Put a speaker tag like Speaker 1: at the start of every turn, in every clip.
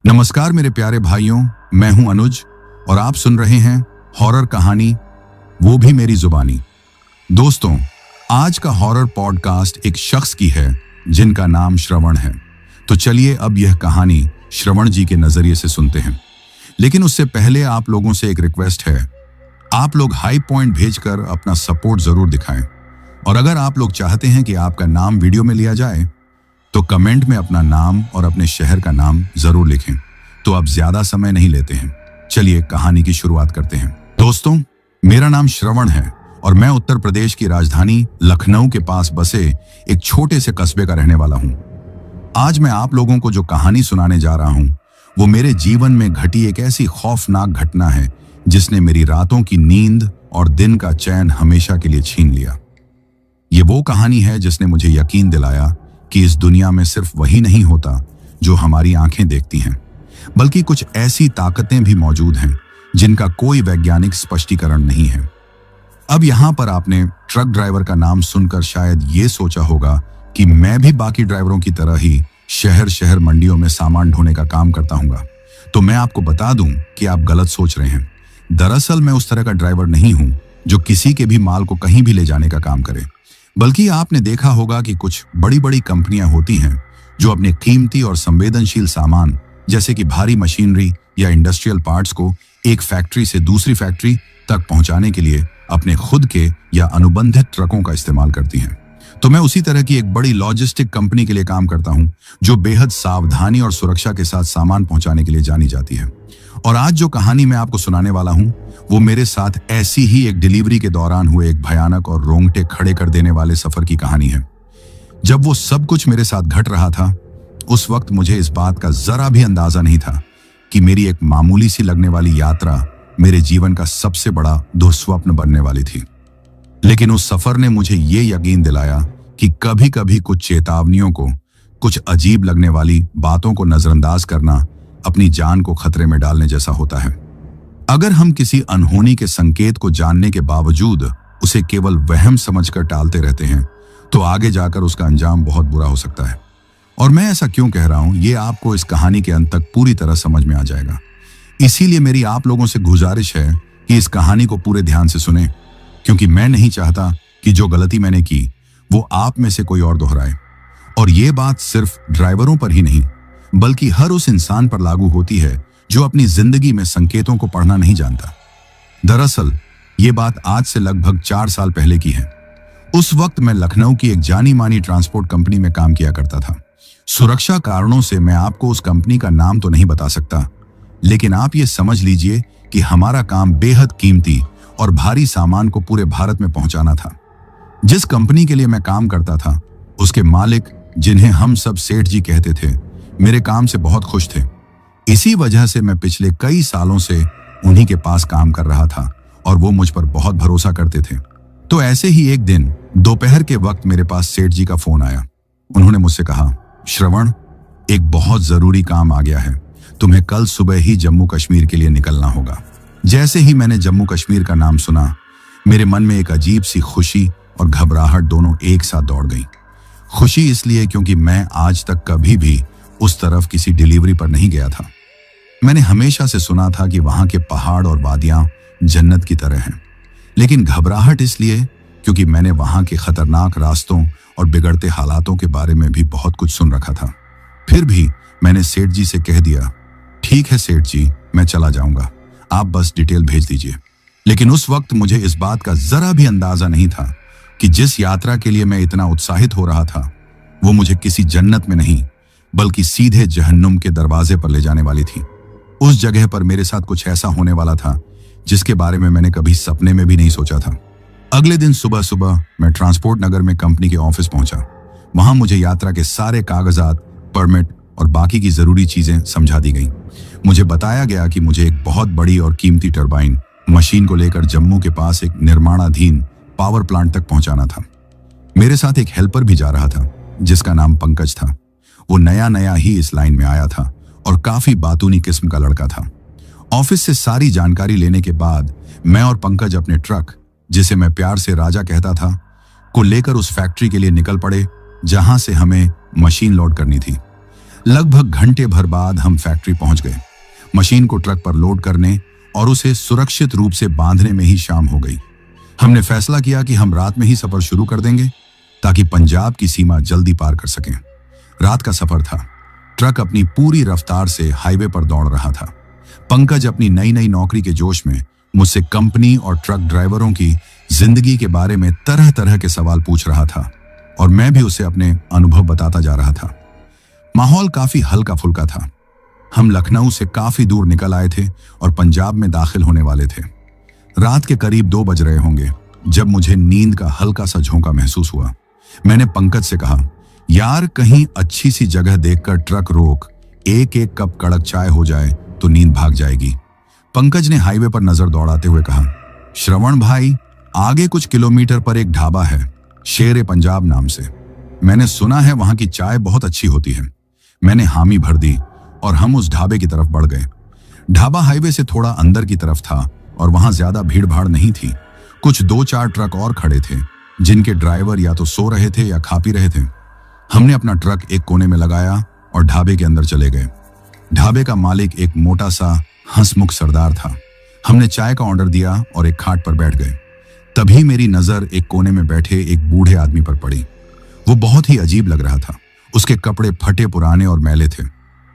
Speaker 1: नमस्कार मेरे प्यारे भाइयों, मैं हूं अनुज और आप सुन रहे हैं हॉरर कहानी, वो भी मेरी जुबानी। दोस्तों, आज का हॉरर पॉडकास्ट एक शख्स की है जिनका नाम श्रवण है। तो चलिए अब यह कहानी श्रवण जी के नजरिए से सुनते हैं। लेकिन उससे पहले आप लोगों से एक रिक्वेस्ट है, आप लोग हाई पॉइंट भेजकर अपना सपोर्ट जरूर दिखाएं। और अगर आप लोग चाहते हैं कि आपका नाम वीडियो में लिया जाए तो कमेंट में अपना नाम और अपने शहर का नाम जरूर लिखें। तो अब ज्यादा समय नहीं लेते हैं, चलिए कहानी की शुरुआत करते हैं। दोस्तों, मेरा नाम श्रवण है और मैं उत्तर प्रदेश की राजधानी लखनऊ के पास बसे एक छोटे से कस्बे का रहने वाला हूं। आज मैं आप लोगों को जो कहानी सुनाने जा रहा हूं वो मेरे जीवन में घटी एक ऐसी खौफनाक घटना है जिसने मेरी रातों की नींद और दिन का चैन हमेशा के लिए छीन लिया। ये वो कहानी है जिसने मुझे यकीन दिलाया कि इस दुनिया में सिर्फ वही नहीं होता जो हमारी आंखें देखती हैं, बल्कि कुछ ऐसी ताकतें भी मौजूद हैं जिनका कोई वैज्ञानिक स्पष्टीकरण नहीं है। अब यहां पर आपने ट्रक ड्राइवर का नाम सुनकर शायद ये सोचा होगा कि मैं भी बाकी ड्राइवरों की तरह ही शहर शहर मंडियों में सामान ढोने का काम करता हूंगा। तो मैं आपको बता दूं कि आप गलत सोच रहे हैं। दरअसल मैं उस तरह का ड्राइवर नहीं हूं जो किसी के भी माल को कहीं भी ले जाने का काम करे, बल्कि आपने देखा होगा कि कुछ बड़ी बड़ी कंपनियां होती हैं जो अपने कीमती और संवेदनशील सामान जैसे कि भारी मशीनरी या इंडस्ट्रियल पार्ट्स को एक फैक्ट्री से दूसरी फैक्ट्री तक पहुंचाने के लिए अपने खुद के या अनुबंधित ट्रकों का इस्तेमाल करती हैं। तो मैं उसी तरह की एक बड़ी लॉजिस्टिक कंपनी के लिए काम करता हूं जो बेहद सावधानी और सुरक्षा के साथ सामान पहुंचाने के लिए जानी जाती है। और आज जो कहानी मैं आपको सुनाने वाला हूं वो मेरे साथ ऐसी ही एक डिलीवरी के दौरान हुए एक भयानक और रोंगटे खड़े कर देने वाले सफर की कहानी है। जब वो सब कुछ मेरे साथ घट रहा था उस वक्त मुझे इस बात का जरा भी अंदाजा नहीं था कि मेरी एक मामूली सी लगने वाली यात्रा मेरे जीवन का सबसे बड़ा दुस्वप्न बनने वाली थी। लेकिन उस सफर ने मुझे ये यकीन दिलाया कि कभी कभी कुछ चेतावनियों को, कुछ अजीब लगने वाली बातों को नजरअंदाज करना अपनी जान को खतरे में डालने जैसा होता है। अगर हम किसी अनहोनी के संकेत को जानने के बावजूद उसे केवल वहम समझकर टालते रहते हैं तो आगे जाकर उसका अंजाम बहुत बुरा हो सकता है। और मैं ऐसा क्यों कह रहा हूं ये आपको इस कहानी के अंत तक पूरी तरह समझ में आ जाएगा। इसीलिए मेरी आप लोगों से गुजारिश है कि इस कहानी को पूरे ध्यान से सुने, क्योंकि मैं नहीं चाहता कि जो गलती मैंने की वो आप में से कोई और दोहराए। और ये बात सिर्फ ड्राइवरों पर ही नहीं बल्कि हर उस इंसान पर लागू होती है जो अपनी जिंदगी में संकेतों को पढ़ना नहीं जानता। दरअसल ये बात आज से लगभग 4 साल पहले की है। उस वक्त मैं लखनऊ की एक जानी मानी ट्रांसपोर्ट कंपनी में काम किया करता था। सुरक्षा कारणों से मैं आपको उस कंपनी का नाम तो नहीं बता सकता, लेकिन आप ये समझ लीजिए कि हमारा काम बेहद कीमती और भारी सामान को पूरे भारत में पहुंचाना था। जिस कंपनी के लिए मैं काम करता था उसके मालिक, जिन्हें हम सब सेठ जी कहते थे, मेरे काम से बहुत खुश थे। इसी वजह से मैं पिछले कई सालों से उन्हीं के पास काम कर रहा था और वो मुझ पर बहुत भरोसा करते थे। तो ऐसे ही एक दिन दोपहर के वक्त मेरे पास सेठ जी का फोन आया। उन्होंने मुझसे कहा, श्रवण, एक बहुत जरूरी काम आ गया है, तुम्हें कल सुबह ही जम्मू कश्मीर के लिए निकलना होगा। जैसे ही मैंने जम्मू कश्मीर का नाम सुना मेरे मन में एक अजीब सी खुशी और घबराहट दोनों एक साथ दौड़ गई। खुशी इसलिए क्योंकि मैं आज तक कभी भी उस तरफ किसी डिलीवरी पर नहीं गया था। मैंने हमेशा से सुना था कि वहां के पहाड़ और वादियां जन्नत की तरह हैं। लेकिन घबराहट इसलिए क्योंकि मैंने वहां के खतरनाक रास्तों और बिगड़ते हालातों के बारे में भी बहुत कुछ सुन रखा था। फिर भी मैंने सेठ जी से कह दिया, ठीक है सेठ जी, मैं चला जाऊंगा, आप बस डिटेल भेज दीजिए। लेकिन उस वक्त मुझे इस बात का जरा भी अंदाजा नहीं था कि जिस यात्रा के लिए मैं इतना उत्साहित हो रहा था वो मुझे किसी जन्नत में नहीं बल्कि सीधे जहन्नुम के दरवाजे पर ले जाने वाली थी। उस जगह पर मेरे साथ कुछ ऐसा होने वाला था जिसके बारे में मैंने कभी सपने में भी नहीं सोचा था। अगले दिन सुबह सुबह मैं ट्रांसपोर्ट नगर में कंपनी के ऑफिस पहुंचा। वहां मुझे यात्रा के सारे कागजात, परमिट और बाकी की जरूरी चीजें समझा दी गई। मुझे बताया गया कि मुझे एक बहुत बड़ी और कीमती टरबाइन मशीन को लेकर जम्मू के पास एक निर्माणाधीन पावर प्लांट तक पहुंचाना था। मेरे साथ एक हेल्पर भी जा रहा था जिसका नाम पंकज था। वो नया नया ही इस लाइन में आया था और काफी बातूनी किस्म का लड़का था। ऑफिस से सारी जानकारी लेने के बाद मैं और पंकज अपने ट्रक, जिसे मैं प्यार से राजा कहता था, को लेकर उस फैक्ट्री के लिए निकल पड़े जहां से हमें मशीन लोड करनी थी। लगभग घंटे भर बाद हम फैक्ट्री पहुंच गए। मशीन को ट्रक पर लोड करने और उसे सुरक्षित रूप से बांधने में ही शाम हो गई। हमने फैसला किया कि हम रात में ही सफर शुरू कर देंगे ताकि पंजाब की सीमा जल्दी पार कर सकें। रात का सफर था। ट्रक अपनी पूरी रफ्तार से हाईवे पर दौड़ रहा था। पंकज अपनी नई नई नौकरी के जोश में मुझसे कंपनी और ट्रक ड्राइवरों की जिंदगी के बारे में तरह तरह के सवाल पूछ रहा था और मैं भी उसे अपने अनुभव बताता जा रहा था। माहौल काफी हल्का फुल्का था। हम लखनऊ से काफी दूर निकल आए थे और पंजाब में दाखिल होने वाले थे। रात के करीब 2 बज रहे होंगे जब मुझे नींद का हल्का सा झोंका महसूस हुआ। मैंने पंकज से कहा, यार कहीं अच्छी सी जगह देखकर ट्रक रोक, एक एक कप कड़क चाय हो जाए तो नींद भाग जाएगी। पंकज ने हाईवे पर नजर दौड़ाते हुए कहा, श्रवण भाई, आगे कुछ किलोमीटर पर एक ढाबा है, शेर पंजाब नाम से। मैंने सुना है वहां की चाय बहुत अच्छी होती है। मैंने हामी भर दी और हम उस ढाबे की तरफ बढ़ गए। ढाबा हाईवे से थोड़ा अंदर की तरफ था और वहां ज्यादा भीड़ भाड़ नहीं थी। कुछ 2-4 ट्रक और खड़े थे जिनके ड्राइवर या तो सो रहे थे या खा पी रहे थे। हमने अपना ट्रक एक कोने में लगाया और ढाबे के अंदर चले गए। ढाबे का मालिक एक मोटा सा हंसमुख सरदार था। हमने चाय का ऑर्डर दिया और एक खाट पर बैठ गए। तभी मेरी नजर एक कोने में बैठे एक बूढ़े आदमी पर पड़ी। वो बहुत ही अजीब लग रहा था। उसके कपड़े फटे पुराने और मैले थे।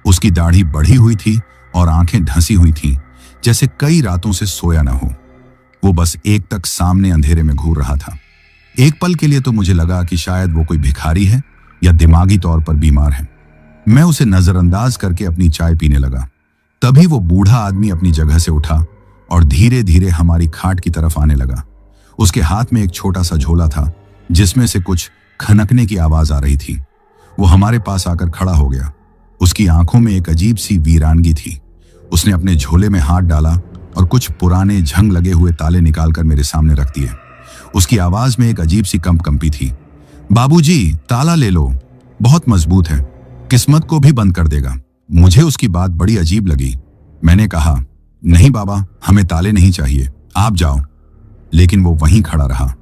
Speaker 1: उसकी दाढ़ी बढ़ी हुई थी और आंखें ढंसी हुई थीं, जैसे कई रातों से सोया न हो। वो बस एक तक सामने अंधेरे में घूर रहा था। एक पल के लिए तो मुझे लगा कि शायद वो कोई भिखारी है या दिमागी तौर पर बीमार है। मैं उसे नजरअंदाज करके अपनी चाय पीने लगा। तभी वो बूढ़ा आदमी अपनी जगह से उठा और धीरे धीरे हमारी खाट की तरफ आने लगा। उसके हाथ में एक छोटा सा झोला था जिसमें से कुछ खनकने की आवाज आ रही थी। वो हमारे पास आकर खड़ा हो गया। उसकी आंखों में एक अजीब सी वीरानगी थी। उसने अपने झोले में हाथ डाला और कुछ पुराने झंग लगे हुए ताले निकालकर मेरे सामने रख दिए। उसकी आवाज में एक अजीब सी कंपी थी। बाबूजी, ताला ले लो, बहुत मजबूत है, किस्मत को भी बंद कर देगा। मुझे उसकी बात बड़ी अजीब लगी। मैंने कहा, नहीं बाबा, हमें ताले नहीं चाहिए, आप जाओ। लेकिन वो वहीं खड़ा रहा।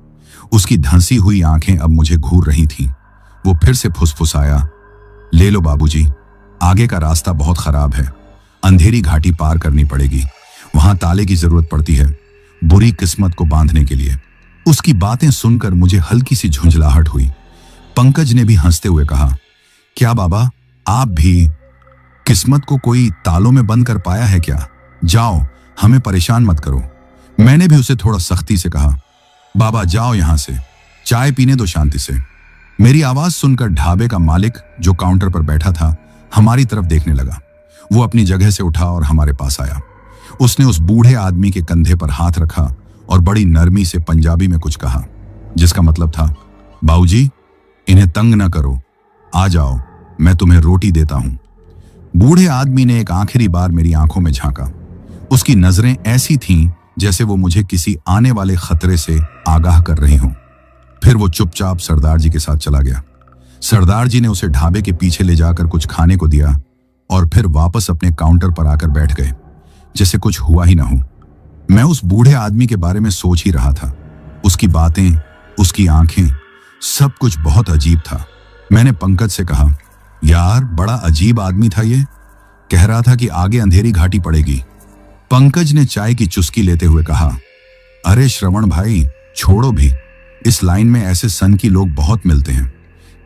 Speaker 1: उसकी धंसी हुई आंखें अब मुझे घूर रही थीं। वो फिर से फुसफुसाया, ले लो बाबूजी, आगे का रास्ता बहुत खराब है, अंधेरी घाटी पार करनी पड़ेगी, वहां ताले की जरूरत पड़ती है, बुरी किस्मत को बांधने के लिए। उसकी बातें सुनकर मुझे हल्की सी झुंझलाहट हुई। पंकज ने भी हंसते हुए कहा, क्या बाबा, आप भी किस्मत को कोई तालों में बंद कर पाया है क्या? जाओ, हमें परेशान मत करो। मैंने भी उसे थोड़ा सख्ती से कहा, बाबा जाओ यहां से, चाय पीने दो शांति से। मेरी आवाज सुनकर ढाबे का मालिक जो काउंटर पर बैठा था हमारी तरफ देखने लगा। वो अपनी जगह से उठा और हमारे पास आया। उसने उस बूढ़े आदमी के कंधे पर हाथ रखा और बड़ी नरमी से पंजाबी में कुछ कहा, जिसका मतलब था, बाबूजी, इन्हें तंग न करो, आ जाओ, मैं तुम्हें रोटी देता हूं। बूढ़े आदमी ने एक आखिरी बार मेरी आंखों में झांका। उसकी नजरें ऐसी थीं जैसे वो मुझे किसी आने वाले खतरे से आगाह कर रही हों। फिर वो चुपचाप सरदार जी के साथ चला गया। सरदार जी ने उसे ढाबे के पीछे ले जाकर कुछ खाने को दिया और फिर वापस अपने काउंटर पर आकर बैठ गए, जैसे कुछ हुआ ही ना हो। मैं उस बूढ़े आदमी के बारे में सोच ही रहा था। उसकी बातें, उसकी आंखें, सब कुछ बहुत अजीब था। मैंने पंकज से कहा, यार बड़ा अजीब आदमी था ये, कह रहा था कि आगे अंधेरी घाटी पड़ेगी। पंकज ने चाय की चुस्की लेते हुए कहा, अरे श्रवण भाई, छोड़ो भी, इस लाइन में ऐसे सन की लोग बहुत मिलते हैं।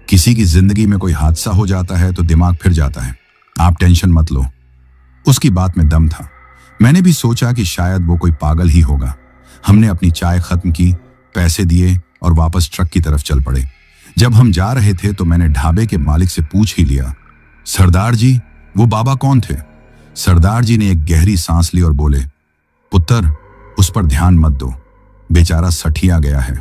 Speaker 1: किसी की जिंदगी में कोई हादसा हो जाता है तो दिमाग फिर जाता है, आप टेंशन मत लो। उसकी बात में दम था। मैंने भी सोचा कि शायद वो कोई पागल ही होगा। हमने अपनी चाय खत्म की, पैसे दिए और वापस ट्रक की तरफ चल पड़े। जब हम जा रहे थे तो मैंने ढाबे के मालिक से पूछ ही लिया, सरदार जी, वो बाबा कौन थे? सरदार जी ने एक गहरी सांस ली और बोले, पुत्र, उस पर ध्यान मत दो, बेचारा सठिया गया है।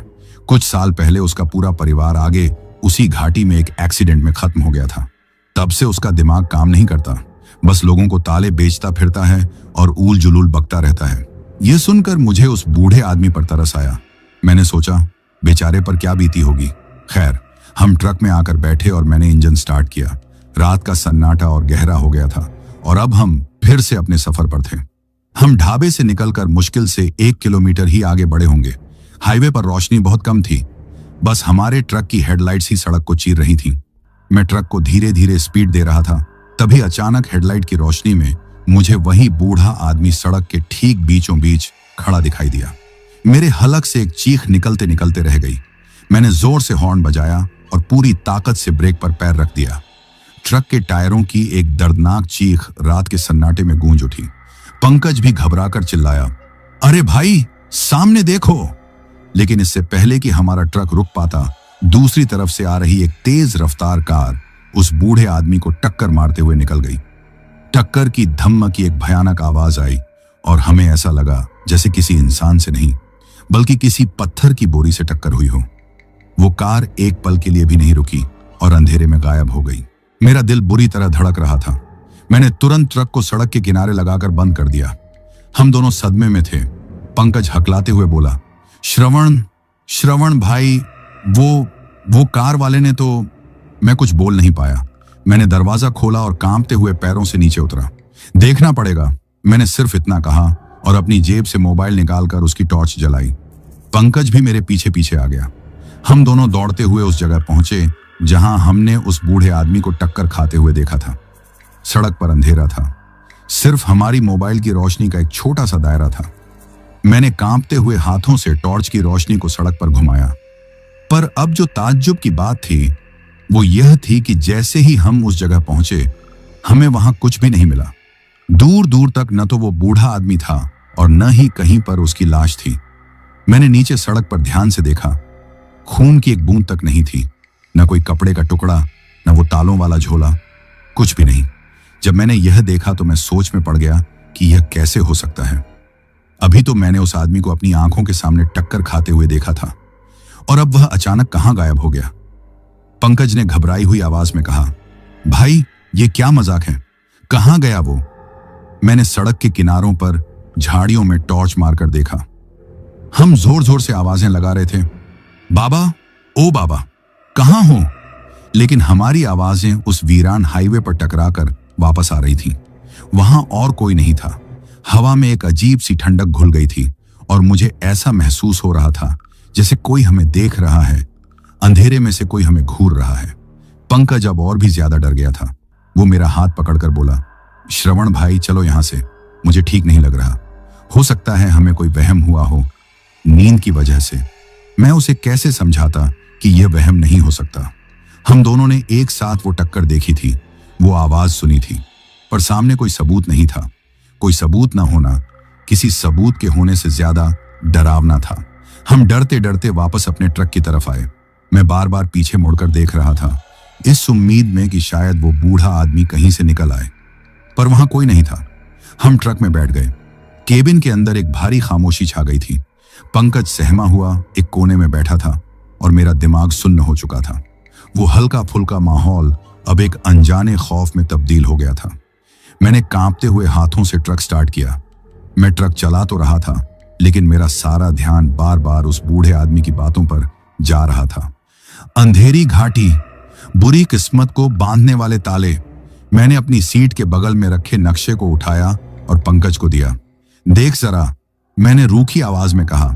Speaker 1: कुछ साल पहले उसका पूरा परिवार आगे उसी घाटी में एक एक्सीडेंट में खत्म हो गया था। तब से उसका दिमाग काम नहीं करता, बस लोगों को ताले बेचता फिरता है और ऊल जुलूल बकता रहता है। यह सुनकर मुझे उस बूढ़े आदमी पर तरस आया। मैंने सोचा, बेचारे पर क्या बीती होगी। खैर, हम ट्रक में आकर बैठे और मैंने इंजन स्टार्ट किया। रात का सन्नाटा और गहरा हो गया था और अब हम फिर से अपने सफर पर थे। हम ढाबे से निकलकर मुश्किल से 1 किलोमीटर ही आगे बढ़े होंगे। हाईवे पर रोशनी बहुत कम थी, बस हमारे ट्रक की हेडलाइट्स ही सड़क को चीर रही थीं। मैं ट्रक को धीरे धीरे स्पीड दे रहा था तभी अचानक हेडलाइट की रोशनी में मुझे वही बूढ़ा आदमी सड़क के ठीक बीचों बीच खड़ा दिखाई दिया। मेरे हलक से एक चीख निकलते निकलते रह गई। मैंने जोर से हॉर्न बजाया और पूरी ताकत से ब्रेक पर पैर रख दिया। ट्रक के टायरों की एक दर्दनाक चीख रात के सन्नाटे में गूंज उठी। पंकज भी घबराकर चिल्लाया, अरे भाई, सामने देखो। लेकिन इससे पहले कि हमारा ट्रक रुक पाता, दूसरी तरफ से आ रही एक तेज रफ्तार कार उस बूढ़े आदमी को टक्कर मारते हुए निकल गई। टक्कर की धम्म की एक भयानक आवाज आई और हमें ऐसा लगा जैसे किसी इंसान से नहीं बल्कि किसी पत्थर की बोरी से टक्कर हुई हो। वो कार एक पल के लिए भी नहीं रुकी और अंधेरे में गायब हो गई। मेरा दिल बुरी तरह धड़क रहा था। मैंने तुरंत ट्रक को सड़क के किनारे लगाकर बंद कर दिया। हम दोनों सदमे में थे। पंकज हकलाते हुए बोला, श्रवण भाई, वो कार वाले ने तो। मैं कुछ बोल नहीं पाया। मैंने दरवाजा खोला और कांपते हुए पैरों से नीचे उतरा। देखना पड़ेगा, मैंने सिर्फ इतना कहा और अपनी जेब से मोबाइल निकालकर उसकी टॉर्च जलाई। पंकज भी मेरे पीछे पीछे आ गया। हम दोनों दौड़ते हुए उस जगह पहुंचे जहां हमने उस बूढ़े आदमी को टक्कर खाते हुए देखा था। सड़क पर अंधेरा था। सिर्फ हमारी मोबाइल की रोशनी का एक छोटा सा दायरा था। मैंने कांपते हुए हाथों से टॉर्च की रोशनी को सड़क पर घुमाया। पर अब जो ताज्जुब की बात थी वो यह थी कि जैसे ही हम उस जगह पहुंचे, हमें वहां कुछ भी नहीं मिला। दूर दूर तक न तो वो बूढ़ा आदमी था और न ही कहीं पर उसकी लाश थी। मैंने नीचे सड़क पर ध्यान से देखा। खून की एक बूंद तक नहीं थी। न कोई कपड़े का टुकड़ा, न वो तालों वाला झोला, कुछ भी नहीं। जब मैंने यह देखा तो मैं सोच में पड़ गया कि यह कैसे हो सकता है। अभी तो मैंने उस आदमी को अपनी आंखों के सामने टक्कर खाते हुए देखा था और अब वह अचानक कहां गायब हो गया। पंकज ने घबराई हुई आवाज में कहा, भाई, ये क्या मजाक है? कहां गया वो? मैंने सड़क के किनारों पर झाड़ियों में टॉर्च मारकर देखा। हम जोर जोर से आवाजें लगा रहे थे, बाबा, ओ बाबा, कहां हो? लेकिन हमारी आवाजें उस वीरान हाईवे पर टकराकर वापस आ रही थीं। वहां और कोई नहीं था। हवा में एक अजीब सी ठंडक घुल गई थी और मुझे ऐसा महसूस हो रहा था जैसे कोई हमें देख रहा है। अंधेरे में से कोई हमें घूर रहा है। पंकज अब और भी ज्यादा डर गया था। वो मेरा हाथ पकड़कर बोला, श्रवण भाई, चलो यहां से, मुझे ठीक नहीं लग रहा। हो सकता है हमें कोई वहम हुआ हो, नींद की वजह से। मैं उसे कैसे समझाता कि यह वहम नहीं हो सकता। हम दोनों ने एक साथ वो टक्कर देखी थी, वो आवाज सुनी थी, पर सामने कोई सबूत नहीं था। कोई सबूत ना होना किसी सबूत के होने से ज्यादा डरावना था। हम डरते डरते वापस अपने ट्रक की तरफ आए। मैं बार बार पीछे मुड़कर देख रहा था, इस उम्मीद में कि शायद वो बूढ़ा आदमी कहीं से निकल आए, पर वहां कोई नहीं था। हम ट्रक में बैठ गए। केबिन के अंदर एक भारी खामोशी छा गई थी। पंकज सहमा हुआ एक कोने में बैठा था और मेरा दिमाग सुन्न हो चुका था। वो हल्का फुल्का माहौल अब एक अनजाने खौफ में तब्दील हो गया था। मैंने कांपते हुए हाथों से ट्रक स्टार्ट किया। मैं ट्रक चला तो रहा था, लेकिन मेरा सारा ध्यान बार बार उस बूढ़े आदमी की बातों पर जा रहा था। अंधेरी घाटी, बुरी किस्मत को बांधने वाले ताले। मैंने अपनी सीट के बगल में रखे नक्शे को उठाया और पंकज को दिया। देख जरा, मैंने रूखी आवाज में कहा,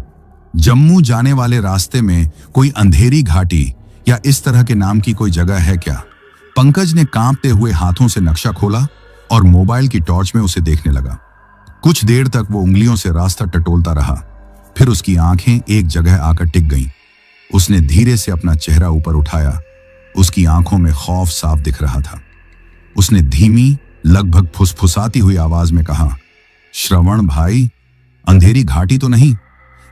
Speaker 1: जम्मू जाने वाले रास्ते में कोई अंधेरी घाटी या इस तरह के नाम की कोई जगह है क्या? पंकज ने कांपते हुए हाथों से नक्शा खोला और मोबाइल की टॉर्च में उसे देखने लगा। कुछ देर तक वो उंगलियों से रास्ता टटोलता रहा, फिर उसकी आंखें एक जगह आकर टिक गईं। उसने धीरे से अपना चेहरा ऊपर उठाया। उसकी आंखों में खौफ साफ दिख रहा था। उसने धीमी, लगभग फुसफुसाती हुई आवाज में कहा, श्रवण भाई, अंधेरी घाटी तो नहीं,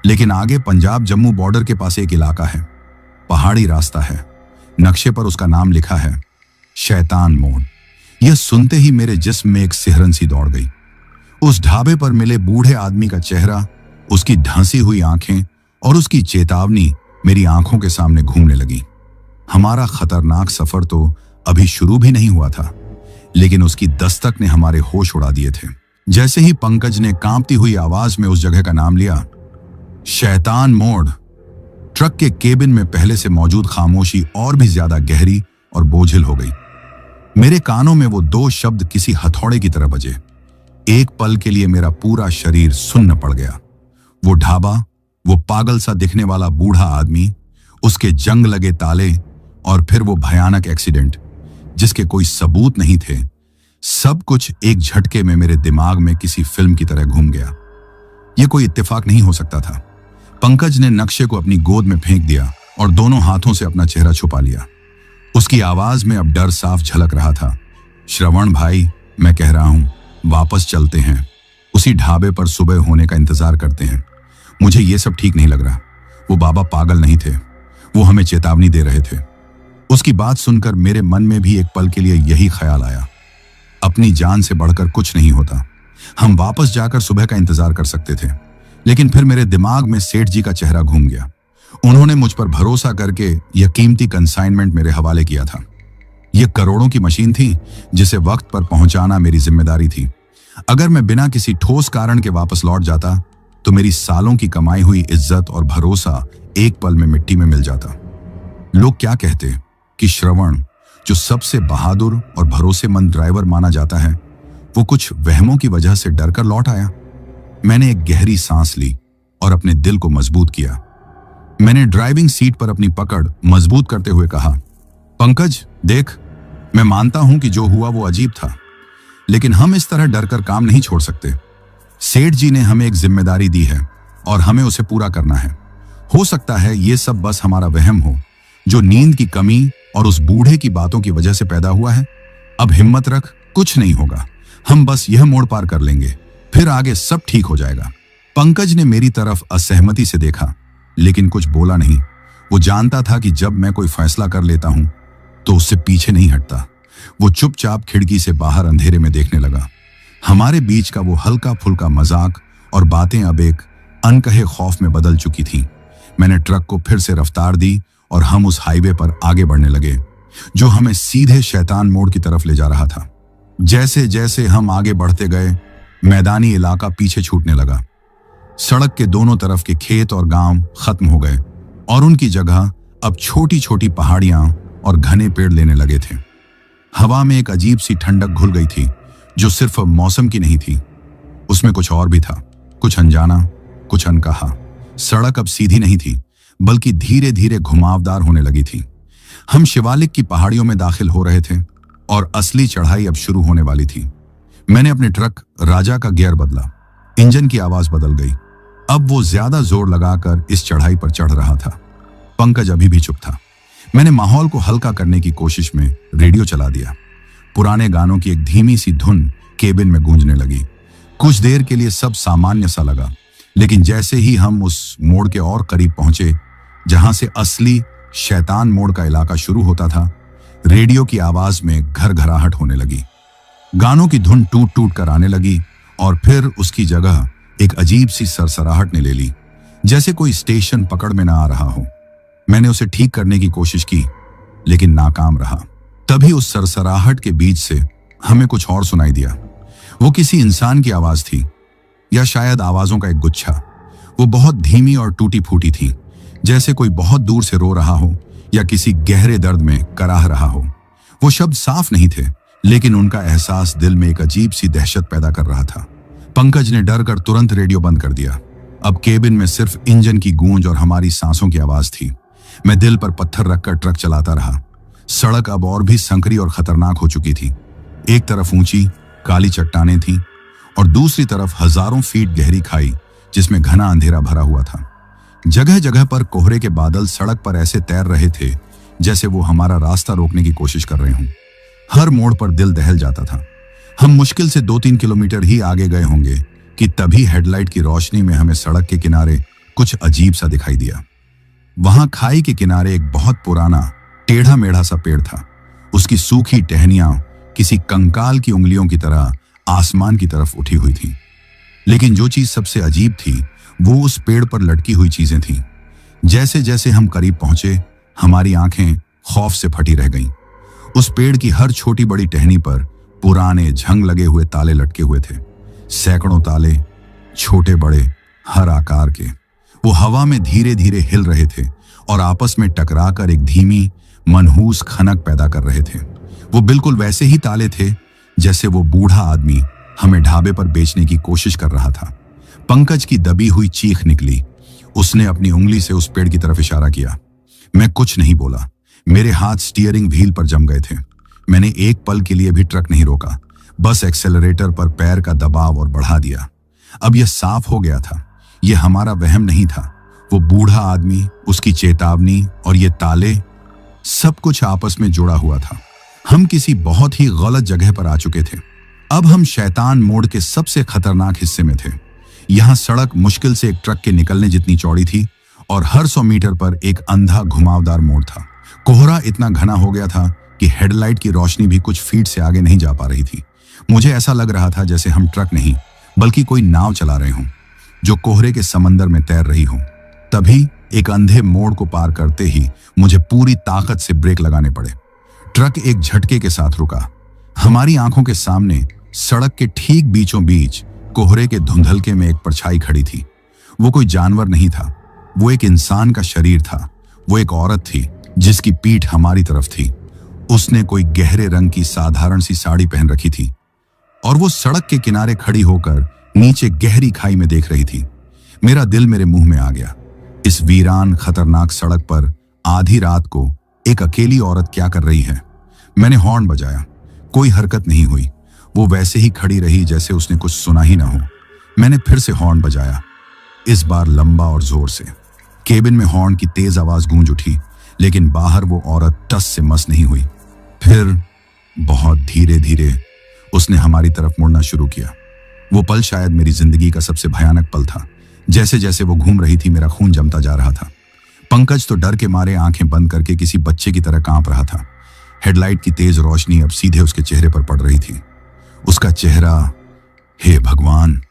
Speaker 1: लेकिन आगे पंजाब जम्मू बॉर्डर के पास एक इलाका है, पहाड़ी रास्ता है। नक्शे पर उसका नाम लिखा है, शैतान मोड़। यह सुनते ही मेरे जिस्म में एक सिहरन सी दौड़ गई। उस ढाबे पर मिले बूढ़े आदमी का चेहरा, उसकी ढंसी हुई आंखें और उसकी चेतावनी मेरी आंखों के सामने घूमने लगी। हमारा खतरनाक सफर तो अभी शुरू भी नहीं हुआ था, लेकिन उसकी दस्तक ने हमारे होश उड़ा दिए थे। जैसे ही पंकज ने कांपती हुई आवाज में उस जगह का नाम लिया, शैतान मोड़, ट्रक के केबिन में पहले से मौजूद खामोशी और भी ज्यादा गहरी और बोझिल हो गई। मेरे कानों में वो दो शब्द किसी हथौड़े की तरह बजे। एक पल के लिए मेरा पूरा शरीर सुन्न पड़ गया। वो ढाबा, वो पागल सा दिखने वाला बूढ़ा आदमी, उसके जंग लगे ताले और फिर वो भयानक एक्सीडेंट जिसके कोई सबूत नहीं थे, सब कुछ एक झटके में मेरे दिमाग में किसी फिल्म की तरह घूम गया। यह कोई इत्तेफाक नहीं हो सकता था। पंकज ने नक्शे को अपनी गोद में फेंक दिया और दोनों हाथों से अपना चेहरा छुपा लिया। उसकी आवाज में अब डर साफ झलक रहा था। श्रवण भाई, मैं कह रहा हूं, वापस चलते हैं। उसी ढाबे पर सुबह होने का इंतजार करते हैं। मुझे यह सब ठीक नहीं लग रहा। वो बाबा पागल नहीं थे, वो हमें चेतावनी दे रहे थे। उसकी बात सुनकर मेरे मन में भी एक पल के लिए यही ख्याल आया, अपनी जान से बढ़कर कुछ नहीं होता। हम वापस जाकर सुबह का इंतजार कर सकते थे। लेकिन फिर मेरे दिमाग में सेठ जी का चेहरा घूम गया। उन्होंने मुझ पर भरोसा करके यह कीमती कंसाइनमेंट मेरे हवाले किया था। यह करोड़ों की मशीन थी जिसे वक्त पर पहुंचाना मेरी जिम्मेदारी थी। अगर मैं बिना किसी ठोस कारण के वापस लौट जाता तो मेरी सालों की कमाई हुई इज्जत और भरोसा एक पल में मिट्टी में मिल जाता। लोग क्या कहते कि श्रवण, जो सबसे बहादुर और भरोसेमंद ड्राइवर माना जाता है, वो कुछ वहमों की वजह से डरकर लौट आया। मैंने एक गहरी सांस ली और अपने दिल को मजबूत किया। मैंने ड्राइविंग सीट पर अपनी पकड़ मजबूत करते हुए कहा, पंकज देख, मैं मानता हूं कि जो हुआ वो अजीब था, लेकिन हम इस तरह डरकर काम नहीं छोड़ सकते। सेठ जी ने हमें एक जिम्मेदारी दी है और हमें उसे पूरा करना है। हो सकता है ये सब बस हमारा वहम हो, जो नींद की कमी और उस बूढ़े की बातों की वजह से पैदा हुआ है। अब हिम्मत रख, कुछ नहीं होगा। हम बस यह मोड़ पार कर लेंगे, फिर आगे सब ठीक हो जाएगा। पंकज ने मेरी तरफ असहमति से देखा, लेकिन कुछ बोला नहीं। वो जानता था कि जब मैं कोई फैसला कर लेता हूं तो उससे पीछे नहीं हटता। वो चुपचाप खिड़की से बाहर अंधेरे में देखने लगा। हमारे बीच का वो हल्का फुल्का मजाक और बातें अब एक अनकहे खौफ में बदल चुकी थीं। मैंने ट्रक को फिर से रफ्तार दी और हम उस हाईवे पर आगे बढ़ने लगे, जो हमें सीधे शैतान मोड़ की तरफ ले जा रहा था। जैसे जैसे हम आगे बढ़ते गए, मैदानी इलाका पीछे छूटने लगा। सड़क के दोनों तरफ के खेत और गांव खत्म हो गए और उनकी जगह अब छोटी छोटी पहाड़ियां और घने पेड़ लेने लगे थे। हवा में एक अजीब सी ठंडक घुल गई थी, जो सिर्फ मौसम की नहीं थी, उसमें कुछ और भी था, कुछ अनजाना, कुछ अनकहा। सड़क अब सीधी नहीं थी, बल्कि धीरे धीरे घुमावदार होने लगी थी। हम शिवालिक की पहाड़ियों में दाखिल हो रहे थे और असली चढ़ाई अब शुरू होने वाली थी। मैंने अपने ट्रक राजा का गियर बदला, इंजन की आवाज बदल गई। अब वो ज्यादा जोर लगाकर इस चढ़ाई पर चढ़ रहा था। पंकज अभी भी चुप था। मैंने माहौल को हल्का करने की कोशिश में रेडियो चला दिया। पुराने गानों की एक धीमी सी धुन केबिन में गूंजने लगी। कुछ देर के लिए सब सामान्य सा लगा, लेकिन जैसे ही हम उस मोड़ के और करीब पहुंचे जहां से असली शैतान मोड़ का इलाका शुरू होता था, रेडियो की आवाज में घरघराहट होने लगी। गानों की धुन टूट टूट कर आने लगी और फिर उसकी जगह एक अजीब सी सरसराहट ने ले ली, जैसे कोई स्टेशन पकड़ में ना आ रहा हो। मैंने उसे ठीक करने की कोशिश की, लेकिन नाकाम रहा। तभी उस सरसराहट के बीच से हमें कुछ और सुनाई दिया। वो किसी इंसान की आवाज थी, या शायद आवाजों का एक गुच्छा। वो बहुत धीमी और टूटी फूटी थी, जैसे कोई बहुत दूर से रो रहा हो या किसी गहरे दर्द में कराह रहा हो। वो शब्द साफ नहीं थे, लेकिन उनका एहसास दिल में एक अजीब सी दहशत पैदा कर रहा था। पंकज ने डर कर तुरंत रेडियो बंद कर दिया। अब केबिन में सिर्फ इंजन की गूंज और हमारी सांसों की आवाज थी। मैं दिल पर पत्थर रखकर ट्रक चलाता रहा। सड़क अब और भी संकरी और खतरनाक हो चुकी थी। एक तरफ ऊंची काली चट्टानें थीं और दूसरी तरफ हजारों फीट गहरी खाई, जिसमें घना अंधेरा भरा हुआ था। जगह जगह पर कोहरे के बादल सड़क पर ऐसे तैर रहे थे जैसे वो हमारा रास्ता रोकने की कोशिश कर रहे हों। हर मोड़ पर दिल दहल जाता था। हम मुश्किल से 2-3 किलोमीटर ही आगे गए होंगे कि तभी हेडलाइट की रोशनी में हमें सड़क के किनारे कुछ अजीब सा दिखाई दिया। वहां खाई के किनारे एक बहुत पुराना टेढ़ा मेढ़ा सा पेड़ था। उसकी सूखी टहनियां किसी कंकाल की उंगलियों की तरह आसमान की तरफ उठी हुई थी। लेकिन जो चीज सबसे अजीब थी वो उस पेड़ पर लटकी हुई चीजें थीं। जैसे जैसे हम करीब पहुंचे, हमारी आंखें खौफ से फटी रह गईं। उस पेड़ की हर छोटी बड़ी टहनी पर पुराने झंग लगे हुए ताले लटके हुए थे। सैकड़ों ताले, छोटे बड़े, हर आकार के। वो हवा में धीरे धीरे हिल रहे थे और आपस में टकराकर एक धीमी मनहूस खनक पैदा कर रहे थे। वो बिल्कुल वैसे ही ताले थे जैसे वो बूढ़ा आदमी हमें ढाबे पर बेचने की कोशिश कर रहा था। पंकज की दबी हुई चीख निकली। उसने अपनी उंगली से उस पेड़ की तरफ इशारा किया। मैं कुछ नहीं बोला। मेरे हाथ स्टीयरिंग व्हील पर जम गए थे। मैंने एक पल के लिए भी ट्रक नहीं रोका, बस एक्सेलरेटर पर पैर का दबाव और बढ़ा दिया। अब यह साफ हो गया था, यह हमारा वहम नहीं था। वो बूढ़ा आदमी, उसकी चेतावनी और ये ताले, सब कुछ आपस में जुड़ा हुआ था। हम किसी बहुत ही गलत जगह पर आ चुके थे। अब हम शैतान मोड़ के सबसे खतरनाक हिस्से में थे। यहाँ सड़क मुश्किल से एक ट्रक के निकलने जितनी चौड़ी थी और हर 100 मीटर पर एक अंधा घुमावदार मोड़ था। कोहरा इतना घना हो गया था कि हेडलाइट की रोशनी भी कुछ फीट से आगे नहीं जा पा रही थी। मुझे ऐसा लग रहा था जैसे हम ट्रक नहीं बल्कि कोई नाव चला रहे हों जो कोहरे के समंदर में तैर रही हो। तभी एक अंधे मोड़ को पार करते ही मुझे पूरी ताकत से ब्रेक लगाने पड़े। ट्रक एक झटके के साथ रुका। हमारी आंखों के सामने सड़क के ठीक बीचों बीच कोहरे के धुंधलके में एक परछाई खड़ी थी। वो कोई जानवर नहीं था, वो एक इंसान का शरीर था। वो एक औरत थी जिसकी पीठ हमारी तरफ थी। उसने कोई गहरे रंग की साधारण सी साड़ी पहन रखी थी और वो सड़क के किनारे खड़ी होकर नीचे गहरी खाई में देख रही थी। मेरा दिल मेरे मुंह में आ गया। इस वीरान खतरनाक सड़क पर आधी रात को एक अकेली औरत क्या कर रही है? मैंने हॉर्न बजाया, कोई हरकत नहीं हुई। वो वैसे ही खड़ी रही जैसे उसने कुछ सुना ही ना हो। मैंने फिर से हॉर्न बजाया, इस बार लंबा और जोर से। केबिन में हॉर्न की तेज आवाज गूंज उठी, लेकिन बाहर वो औरत टस से मस नहीं हुई। फिर बहुत धीरे धीरे उसने हमारी तरफ मुड़ना शुरू किया। वो पल शायद मेरी जिंदगी का सबसे भयानक पल था। जैसे जैसे वो घूम रही थी मेरा खून जमता जा रहा था। पंकज तो डर के मारे आंखें बंद करके किसी बच्चे की तरह कांप रहा था। हेडलाइट की तेज रोशनी अब सीधे उसके चेहरे पर पड़ रही थी। उसका चेहरा, हे भगवान,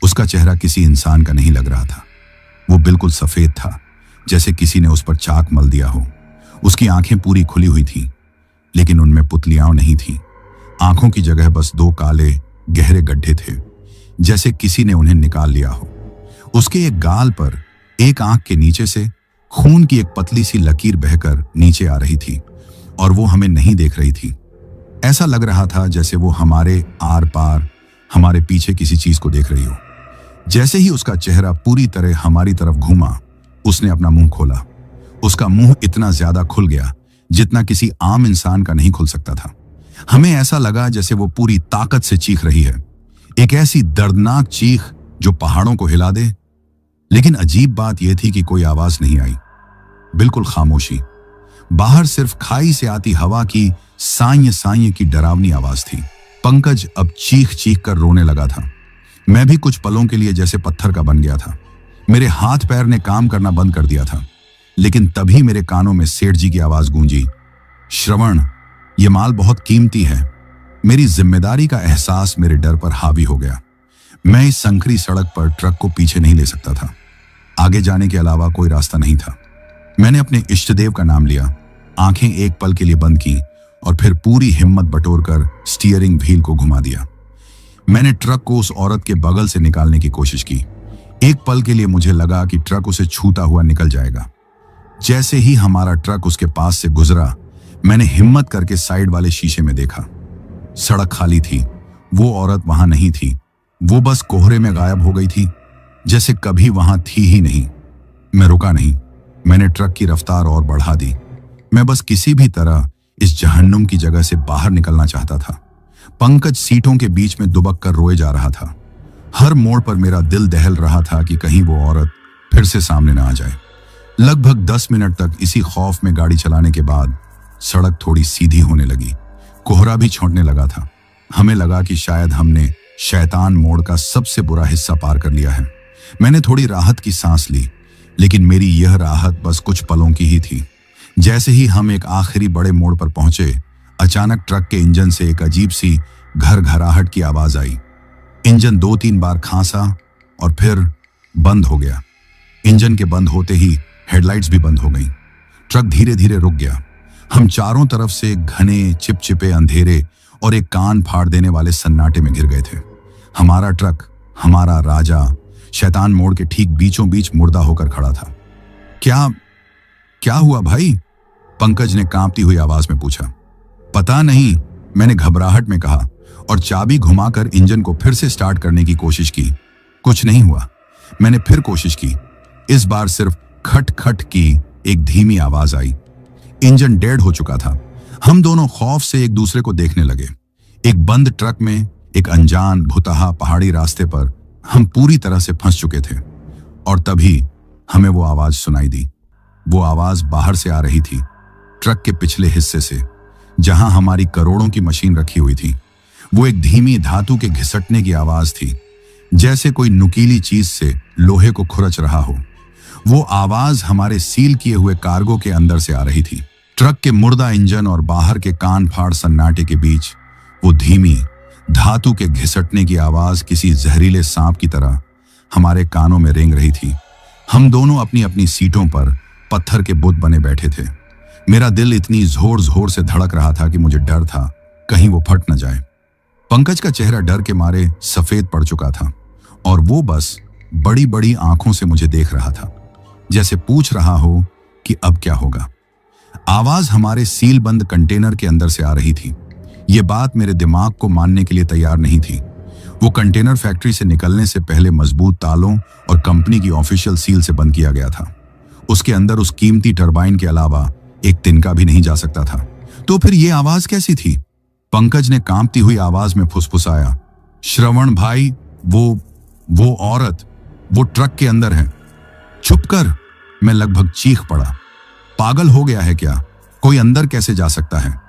Speaker 1: उसका चेहरा किसी इंसान का नहीं लग रहा था। वो बिल्कुल सफेद था, जैसे किसी ने उस पर चाक मल दिया हो। उसकी आंखें पूरी खुली हुई थी, लेकिन उनमें पुतलियां नहीं थी। आंखों की जगह बस 2 काले गहरे गड्ढे थे, जैसे किसी ने उन्हें निकाल लिया हो। उसके एक गाल पर एक आंख के नीचे से खून की एक पतली सी लकीर बहकर नीचे आ रही थी और वो हमें नहीं देख रही थी। ऐसा लग रहा था जैसे वो हमारे आर पार, हमारे पीछे किसी चीज को देख रही हो। जैसे ही उसका चेहरा पूरी तरह हमारी तरफ घूमा, उसने अपना मुंह खोला। उसका मुंह इतना ज्यादा खुल गया जितना किसी आम इंसान का नहीं खुल सकता था। हमें ऐसा लगा जैसे वो पूरी ताकत से चीख रही है, एक ऐसी दर्दनाक चीख जो पहाड़ों को हिला दे। लेकिन अजीब बात यह थी कि कोई आवाज नहीं आई, बिल्कुल खामोशी। बाहर सिर्फ खाई से आती हवा की साइं साइं की डरावनी आवाज थी। पंकज अब चीख चीख कर रोने लगा था। मैं भी कुछ पलों के लिए जैसे पत्थर का बन गया था। मेरे हाथ पैर ने काम करना बंद कर दिया था। लेकिन तभी मेरे कानों में सेठ जी की आवाज गूंजी, श्रवण, ये माल बहुत कीमती है। मेरी जिम्मेदारी का एहसास मेरे डर पर हावी हो गया। मैं इस संकरी सड़क पर ट्रक को पीछे नहीं ले सकता था। आगे जाने के अलावा कोई रास्ता नहीं था। मैंने अपने इष्टदेव का नाम लिया, आंखें एक पल के लिए बंद की और फिर पूरी हिम्मत बटोरकर स्टीयरिंग व्हील को घुमा दिया। मैंने ट्रक को उस औरत के बगल से निकालने की कोशिश की। एक पल के लिए मुझे लगा कि ट्रक उसे छूता हुआ निकल जाएगा। जैसे ही हमारा ट्रक उसके पास से गुजरा, मैंने हिम्मत करके साइड वाले शीशे में देखा। सड़क खाली थी, वो औरत वहां नहीं थी। वो बस कोहरे में गायब हो गई थी, जैसे कभी वहां थी ही नहीं। मैं रुका नहीं, मैंने ट्रक की रफ्तार और बढ़ा दी। मैं बस किसी भी तरह इस जहन्नुम की जगह से बाहर निकलना चाहता था। पंकज सीटों के बीच में दुबक कर रोए जा रहा था। हर मोड़ पर मेरा दिल दहल रहा था कि कहीं वो औरत फिर से सामने न आ जाए। लगभग 10 मिनट तक इसी खौफ में गाड़ी चलाने के बाद सड़क थोड़ी सीधी होने लगी। कोहरा भी छौंटने लगा था। हमें लगा कि शायद हमने शैतान मोड़ का सबसे बुरा हिस्सा पार कर लिया है। मैंने थोड़ी राहत की सांस ली, लेकिन मेरी यह राहत बस कुछ पलों की ही थी। जैसे ही हम एक आखिरी बड़े मोड़ पर पहुंचे, अचानक ट्रक के इंजन से एक अजीब सी घरघराहट की आवाज आई। इंजन 2-3 बार खांसा और फिर बंद हो गया। इंजन के बंद होते ही हेडलाइट्स भी बंद हो गईं। ट्रक धीरे धीरे रुक गया। हम चारों तरफ से घने चिपचिपे अंधेरे और एक कान फाड़ देने वाले सन्नाटे में घिर गए थे। हमारा ट्रक, हमारा राजा, शैतान मोड़ के ठीक बीचों बीच मुर्दा होकर खड़ा था। क्या हुआ भाई? पंकज ने कांपती हुई आवाज में पूछा। पता नहीं, मैंने घबराहट में कहा और चाबी घुमाकर इंजन को फिर से स्टार्ट करने की कोशिश की। कुछ नहीं हुआ। मैंने फिर कोशिश की। इस बार सिर्फ खट खट की एक धीमी आवाज आई। इंजन डेड हो चुका था। हम दोनों खौफ से एक दूसरे को देखने लगे। एक बंद ट्रक में, एक अनजान भुतहा पहाड़ी रास्ते पर हम पूरी तरह से फंस चुके थे। और तभी हमें वो आवाज सुनाई दी। वो आवाज बाहर से आ रही थी, ट्रक के पिछले हिस्से से, जहां हमारी करोड़ों की मशीन रखी हुई थी। वो एक धीमी धातु के घिसटने की आवाज थी, जैसे कोई नुकीली चीज से लोहे को खुरच रहा हो। वो आवाज हमारे सील किए हुए कार्गो के अंदर से आ रही थी। ट्रक के मुर्दा इंजन और बाहर के कान फाड़ सन्नाटे के बीच वो धीमी धातु के घिसटने की आवाज किसी जहरीले सांप की तरह हमारे कानों में रेंग रही थी। हम दोनों अपनी अपनी सीटों पर पत्थर के बुत बने बैठे थे। मेरा दिल इतनी जोर जोर से धड़क रहा था कि मुझे डर था कहीं वो फट न जाए। पंकज का चेहरा डर के मारे सफेद पड़ चुका था और वो बस बड़ी बड़ी आंखों से मुझे देख रहा था, जैसे पूछ रहा हो कि अब क्या होगा। आवाज हमारे सील बंद कंटेनर के अंदर से आ रही थी। ये बात मेरे दिमाग को मानने के लिए तैयार नहीं थी। वो कंटेनर फैक्ट्री से निकलने से पहले मजबूत तालों और कंपनी की ऑफिशियल सील से बंद किया गया था। उसके अंदर उस कीमती टरबाइन के अलावा एक तिनका भी नहीं जा सकता था। तो फिर ये आवाज कैसी थी? पंकज ने कांपती हुई आवाज में फुसफुसाया, श्रवण भाई, वो औरत वो ट्रक के अंदर है। चुप कर, मैं लगभग चीख पड़ा। पागल हो गया है क्या? कोई अंदर कैसे जा सकता है?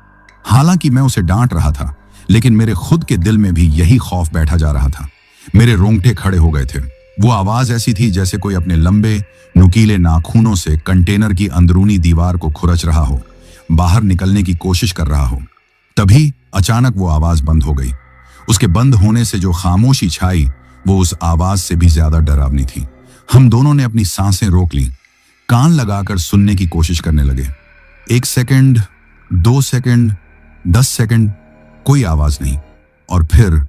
Speaker 1: हालांकि मैं उसे डांट रहा था, लेकिन मेरे खुद के दिल में भी यही खौफ बैठा जा रहा था। मेरे रोंगटे खड़े हो गए थे। वो आवाज ऐसी थी जैसे कोई अपने लंबे नुकीले नाखूनों से कंटेनर की अंदरूनी दीवार को खुरच रहा हो, बाहर निकलने की कोशिश कर रहा हो। तभी अचानक वो आवाज बंद हो गई। उसके बंद होने से जो खामोशी छाई वो उस आवाज से भी ज्यादा डरावनी थी। हम दोनों ने अपनी सांसें रोक ली, कान लगाकर सुनने की कोशिश करने लगे। 1 सेकंड, 2 सेकंड, 10 सेकंड, कोई आवाज नहीं। और फिर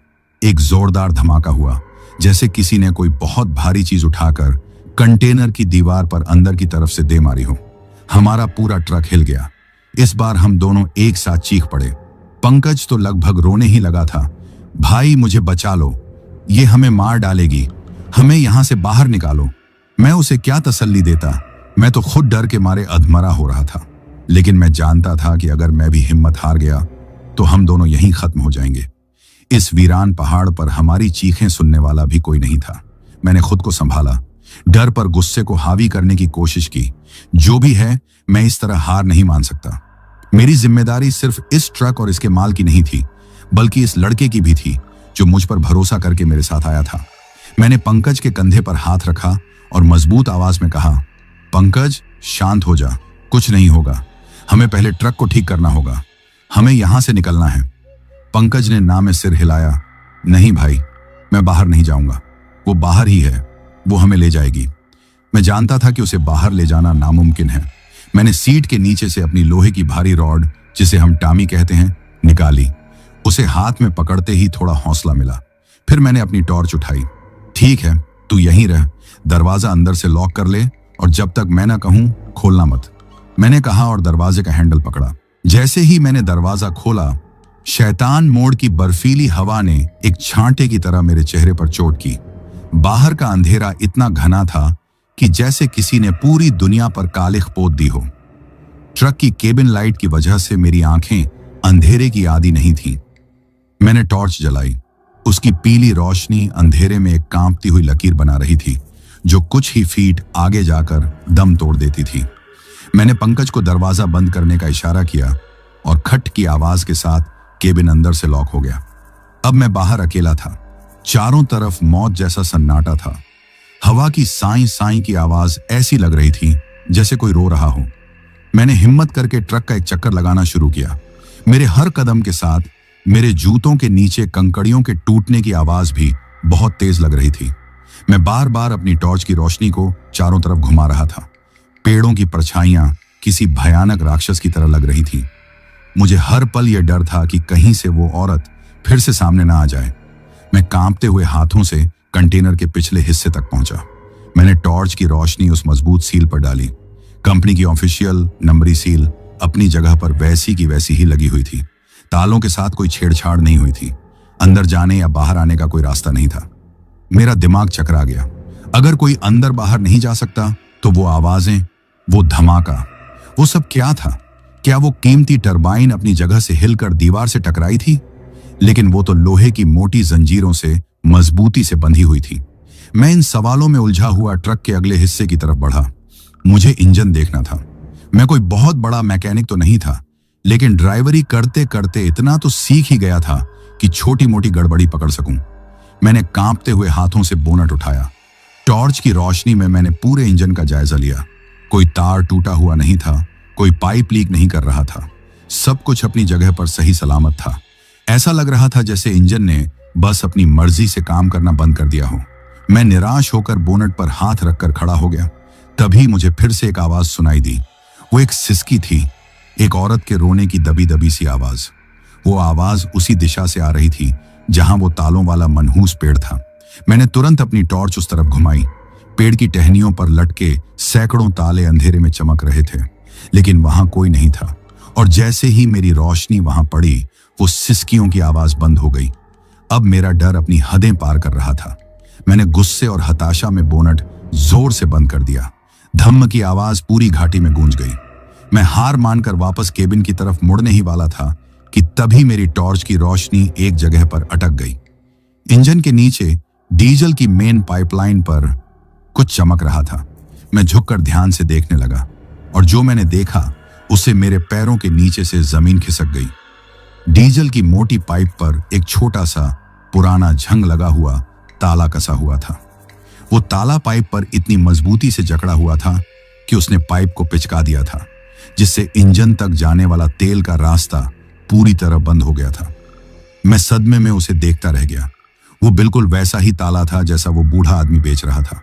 Speaker 1: एक जोरदार धमाका हुआ, जैसे किसी ने कोई बहुत भारी चीज उठाकर कंटेनर की दीवार पर अंदर की तरफ से दे मारी हो। हमारा पूरा ट्रक हिल गया। इस बार हम दोनों एक साथ चीख पड़े। पंकज तो लगभग रोने ही लगा था। भाई, मुझे बचा लो, ये हमें मार डालेगी, हमें यहां से बाहर निकालो। मैं उसे क्या तसल्ली देता? मैं तो खुद डर के मारे अधमरा हो रहा था। लेकिन मैं जानता था कि अगर मैं भी हिम्मत हार गया तो हम दोनों यहीं खत्म हो जाएंगे। इस वीरान पहाड़ पर हमारी चीखें सुनने वाला भी कोई नहीं था। मैंने खुद को संभाला, डर पर गुस्से को हावी करने की कोशिश की। जो भी है, मैं इस तरह हार नहीं मान सकता। मेरी जिम्मेदारी सिर्फ इस ट्रक और इसके माल की नहीं थी, बल्कि इस लड़के की भी थी जो मुझ पर भरोसा करके मेरे साथ आया था। मैंने पंकज के कंधे पर हाथ रखा और मजबूत आवाज में कहा, पंकज, शांत हो जा, कुछ नहीं होगा। हमें पहले ट्रक को ठीक करना होगा, हमें यहां से निकलना है। पंकज ने ना में सिर हिलाया। नहीं भाई, मैं बाहर नहीं जाऊंगा। वो बाहर ही है, वो हमें ले जाएगी। मैं जानता था कि उसे बाहर ले जाना नामुमकिन है। मैंने सीट के नीचे से अपनी लोहे की भारी रॉड, जिसे हम टामी कहते हैं, निकाली। उसे हाथ में पकड़ते ही थोड़ा हौसला मिला। फिर मैंने अपनी टॉर्च उठाई। ठीक है, तू यहीं रह, दरवाजा अंदर से लॉक कर ले और जब तक मैं ना कहूं खोलना मत, मैंने कहा और दरवाजे का हैंडल पकड़ा। जैसे ही मैंने दरवाजा खोला, शैतान मोड़ की बर्फीली हवा ने एक छांटे की तरह मेरे चेहरे पर चोट की। बाहर का अंधेरा इतना घना था कि जैसे किसी ने पूरी दुनिया पर कालिख पोत दी हो। ट्रक की केबिन लाइट की वजह से मेरी आंखें अंधेरे की आदी नहीं थीं। मैंने टॉर्च जलाई। उसकी पीली रोशनी अंधेरे में एक कांपती हुई लकीर बना रही थी, जो कुछ ही फीट आगे जाकर दम तोड़ देती थी। मैंने पंकज को दरवाजा बंद करने का इशारा किया और खट की आवाज के साथ केबिन अंदर से लॉक हो गया। अब मैं बाहर अकेला था। चारों तरफ मौत जैसा सन्नाटा था। हवा की साई साई की आवाज ऐसी लग रही थी जैसे कोई रो रहा हो। मैंने हिम्मत करके ट्रक का एक चक्कर लगाना शुरू किया। मेरे हर कदम के साथ मेरे जूतों के नीचे कंकड़ियों के टूटने की आवाज भी बहुत तेज लग रही थी। मैं बार बार अपनी टॉर्च की रोशनी को चारों तरफ घुमा रहा था। पेड़ों की परछाइयां किसी भयानक राक्षस की तरह लग रही थीं। मुझे हर पल यह डर था कि कहीं से वो औरत फिर से सामने ना आ जाए। मैं कांपते हुए हाथों से कंटेनर के पिछले हिस्से तक पहुंचा। मैंने टॉर्च की रोशनी उस मजबूत सील पर डाली। कंपनी की ऑफिशियल नंबरी सील अपनी जगह पर वैसी की वैसी ही लगी हुई थी। तालों के साथ कोई छेड़छाड़ नहीं हुई थी। अंदर जाने या बाहर आने का कोई रास्ता नहीं था। मेरा दिमाग चकरा गया। अगर कोई अंदर बाहर नहीं जा सकता तो वो आवाजें, वो धमाका, वो सब क्या था? क्या वो कीमती टरबाइन अपनी जगह से हिलकर दीवार से टकराई थी? लेकिन वो तो लोहे की मोटी जंजीरों से मजबूती से बंधी हुई थी। मैं इन सवालों में उलझा हुआ ट्रक के अगले हिस्से की तरफ बढ़ा। मुझे इंजन देखना था। मैं कोई बहुत बड़ा मैकेनिक तो नहीं था, लेकिन ड्राइवरी करते करते इतना तो सीख ही गया था कि छोटी मोटी गड़बड़ी पकड़ सकूं। मैंने कांपते हुए हाथों से बोनट उठाया। टॉर्च की रोशनी में मैंने पूरे इंजन का जायजा लिया। कोई तार टूटा हुआ नहीं था, कोई पाइप लीक नहीं कर रहा था। सब कुछ अपनी जगह पर सही सलामत था। ऐसा लग रहा था जैसे इंजन ने बस अपनी मर्जी से काम करना बंद कर दिया हो। मैं निराश होकर बोनट पर हाथ रखकर खड़ा हो गया। तभी मुझे फिर से एक आवाज सुनाई दी। वो एक सिसकी थी, एक औरत के रोने की दबी दबी सी आवाज। वो आवाज उसी दिशा से आ रही थी जहां वो तालों वाला मनहूस पेड़ था। मैंने तुरंत अपनी टॉर्च उस तरफ घुमाई। पेड़ की टहनियों पर लटके सैकड़ों ताले अंधेरे में चमक रहे थे, लेकिन वहां कोई नहीं था। और जैसे ही मेरी रोशनी वहां पड़ी, वो सिसकियों की आवाज बंद हो गई। अब मेरा डर अपनी हदें पार कर रहा था। मैंने गुस्से और हताशा में बोनट जोर से बंद कर दिया। धम्म की आवाज पूरी घाटी में गूंज गई। मैं हार मानकर वापस केबिन की तरफ मुड़ने ही वाला था कि तभी मेरी टॉर्च की रोशनी एक जगह पर अटक गई। इंजन के नीचे डीजल की मेन पाइपलाइन पर कुछ चमक रहा था। मैं झुककर ध्यान से देखने लगा, और जो मैंने देखा उसे मेरे पैरों के नीचे से जमीन खिसक गई। डीजल की मोटी पाइप पर एक छोटा सा पुराना झंग लगा हुआ ताला कसा हुआ था। वो ताला पाइप पर इतनी मजबूती से जकड़ा हुआ था कि उसने पाइप को पिचका दिया था, जिससे इंजन तक जाने वाला तेल का रास्ता पूरी तरह बंद हो गया था। मैं सदमे में उसे देखता रह गया। वो बिल्कुल वैसा ही ताला था जैसा वो बूढ़ा आदमी बेच रहा था।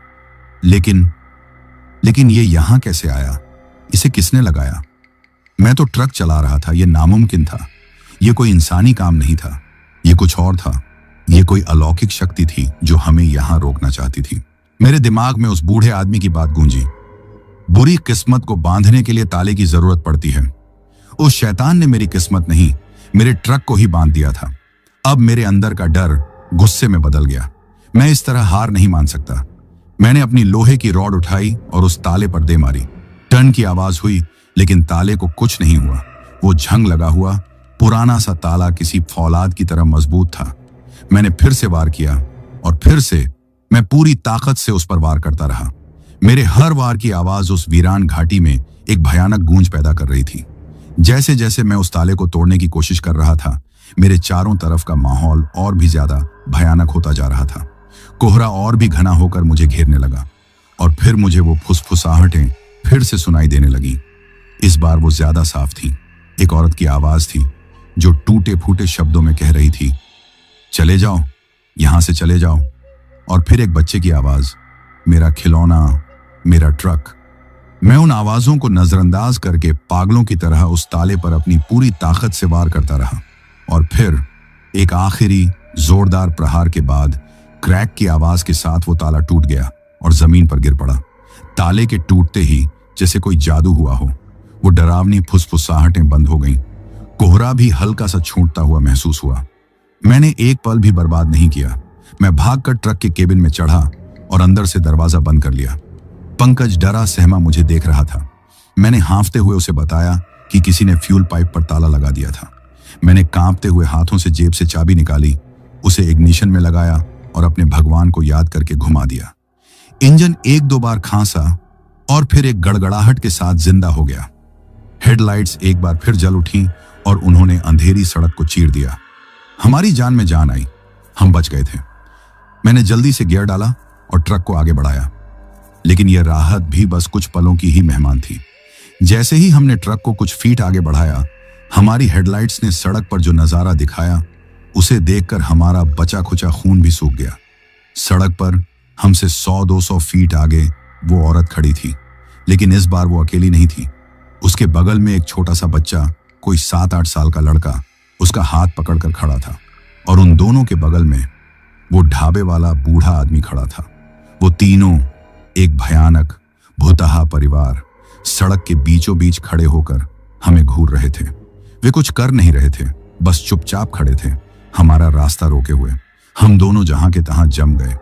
Speaker 1: लेकिन ये यहां कैसे आया? इसे किसने लगाया? मैं तो ट्रक चला रहा था। ये नामुमकिन था। ये कोई इंसानी काम नहीं था। ये कुछ और था। ये कोई अलौकिक शक्ति थी जो हमें यहां रोकना चाहती थी। मेरे दिमाग में उस बूढ़े आदमी की बात गूंजी। बुरी किस्मत को बांधने के लिए ताले की जरूरत पड़ती है। उस शैतान ने मेरी किस्मत नहीं, मेरे ट्रक को ही बांध दिया था। अब मेरे अंदर का डर गुस्से में बदल गया। मैं इस तरह हार नहीं मान सकता। मैंने अपनी लोहे की रॉड उठाई और उस ताले पर दे मारी। टन की आवाज हुई, लेकिन ताले को कुछ नहीं हुआ। वो झंग लगा हुआ पुराना सा ताला किसी फौलाद की तरह मजबूत था। मैंने फिर से वार किया, और फिर से मैं पूरी ताकत से उस पर वार करता रहा। मेरे हर वार की आवाज उस वीरान घाटी में एक भयानक गूंज पैदा कर रही थी। जैसे जैसे मैं उस ताले को तोड़ने की कोशिश कर रहा था, मेरे चारों तरफ का माहौल और भी ज्यादा भयानक होता जा रहा था। कोहरा और भी घना होकर मुझे घेरने लगा, और फिर मुझे वो फुसफुसाहटें फिर से सुनाई देने लगी। इस बार वो ज्यादा साफ थी। एक औरत की आवाज थी जो टूटे फूटे शब्दों में कह रही थी, चले जाओ, यहां से चले जाओ। और फिर एक बच्चे की आवाज, मेरा खिलौना, मेरा ट्रक। मैं उन आवाजों को नजरअंदाज करके पागलों की तरह उस ताले पर अपनी पूरी ताकत से वार करता रहा। और फिर एक आखिरी जोरदार प्रहार के बाद क्रैक की आवाज के साथ वो ताला टूट गया और जमीन पर गिर पड़ा। ताले के टूटते ही जैसे कोई जादू हुआ हो, वो डरावनी फुसफुसाहटें बंद हो गईं। कोहरा भी हल्का सा छूटता हुआ महसूस हुआ। मैंने एक पल भी बर्बाद नहीं किया। मैं भागकर ट्रक के केबिन में चढ़ा और अंदर से दरवाजा बंद कर लिया। पंकज डरा सहमा मुझे देख रहा था। मैंने हांफते हुए उसे बताया कि किसी ने फ्यूल पाइप पर ताला लगा दिया था। मैंने कांपते हुए हाथों से जेब से चाबी निकाली, उसे इग्निशन में लगाया और अपने भगवान को याद करके घुमा दिया। इंजन एक दो बार खांसा और फिर एक गड़गड़ाहट के साथ जिंदा हो गया। हेडलाइट्स एक बार फिर जल उठी और उन्होंने अंधेरी सड़क को चीर दिया। हमारी जान में जान आई। हम बच गए थे। मैंने जल्दी से गियर डाला और ट्रक को आगे बढ़ाया, लेकिन यह राहत भी बस कुछ पलों की ही मेहमान थी। जैसे ही हमने ट्रक को कुछ फीट आगे बढ़ाया, हमारी हेडलाइट्स ने सड़क पर जो नजारा दिखाया, उसे देखकर हमारा बचा खुचा खून भी सूख गया। सड़क पर हमसे 100-200 फीट आगे वो औरत खड़ी थी, लेकिन इस बार वो अकेली नहीं थी। उसके बगल में एक छोटा सा बच्चा, कोई 7-8 साल का लड़का, उसका हाथ पकड़कर खड़ा था, और उन दोनों के बगल में वो ढाबे वाला बूढ़ा आदमी खड़ा था। वो तीनों, एक भयानक भुतहा परिवार, सड़क के बीचों बीच खड़े होकर हमें घूर रहे थे। वे कुछ कर नहीं रहे थे, बस चुपचाप खड़े थे, हमारा रास्ता रोके हुए। हम दोनों जहां के तहां जम गए।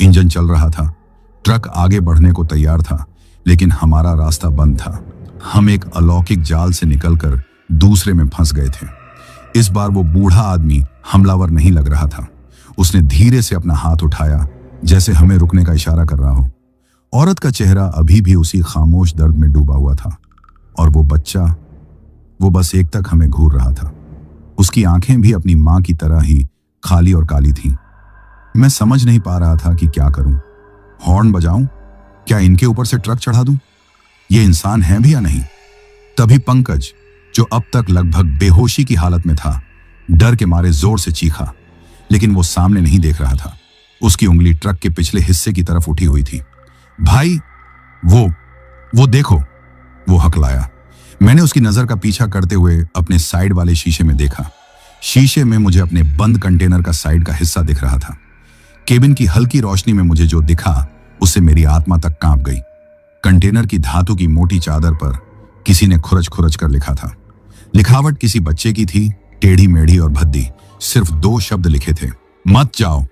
Speaker 1: इंजन चल रहा था, ट्रक आगे बढ़ने को तैयार था, लेकिन हमारा रास्ता बंद था। हम एक अलौकिक जाल से निकलकर दूसरे में फंस गए थे। इस बार वो बूढ़ा आदमी हमलावर नहीं लग रहा था। उसने धीरे से अपना हाथ उठाया, जैसे हमें रुकने का इशारा कर रहा हो। औरत का चेहरा अभी भी उसी खामोश दर्द में डूबा हुआ था, और वो बच्चा, वो बस एक तक हमें घूर रहा था। उसकी आंखें भी अपनी मां की तरह ही खाली और काली थीं। मैं समझ नहीं पा रहा था कि क्या करूं। हॉर्न बजाऊं? क्या इनके ऊपर से ट्रक चढ़ा दूं? ये इंसान हैं भी या नहीं? तभी पंकज, जो अब तक लगभग बेहोशी की हालत में था, डर के मारे जोर से चीखा, लेकिन वो सामने नहीं देख रहा था। उसकी उंगली ट्रक के पिछले हिस्से की तरफ उठी हुई थी। भाई, वो देखो, वो हकलाया। मैंने उसकी नजर का पीछा करते हुए अपने साइड वाले शीशे में देखा। शीशे में मुझे अपने बंद कंटेनर का साइड का हिस्सा दिख रहा था। केबिन की हल्की रोशनी में मुझे जो दिखा, उससे मेरी आत्मा तक कांप गई। कंटेनर की धातु की मोटी चादर पर किसी ने खुरच खुरच कर लिखा था। लिखावट किसी बच्चे की थी, टेढ़ी मेढ़ी और भद्दी। सिर्फ 2 शब्द लिखे थे, मत जाओ।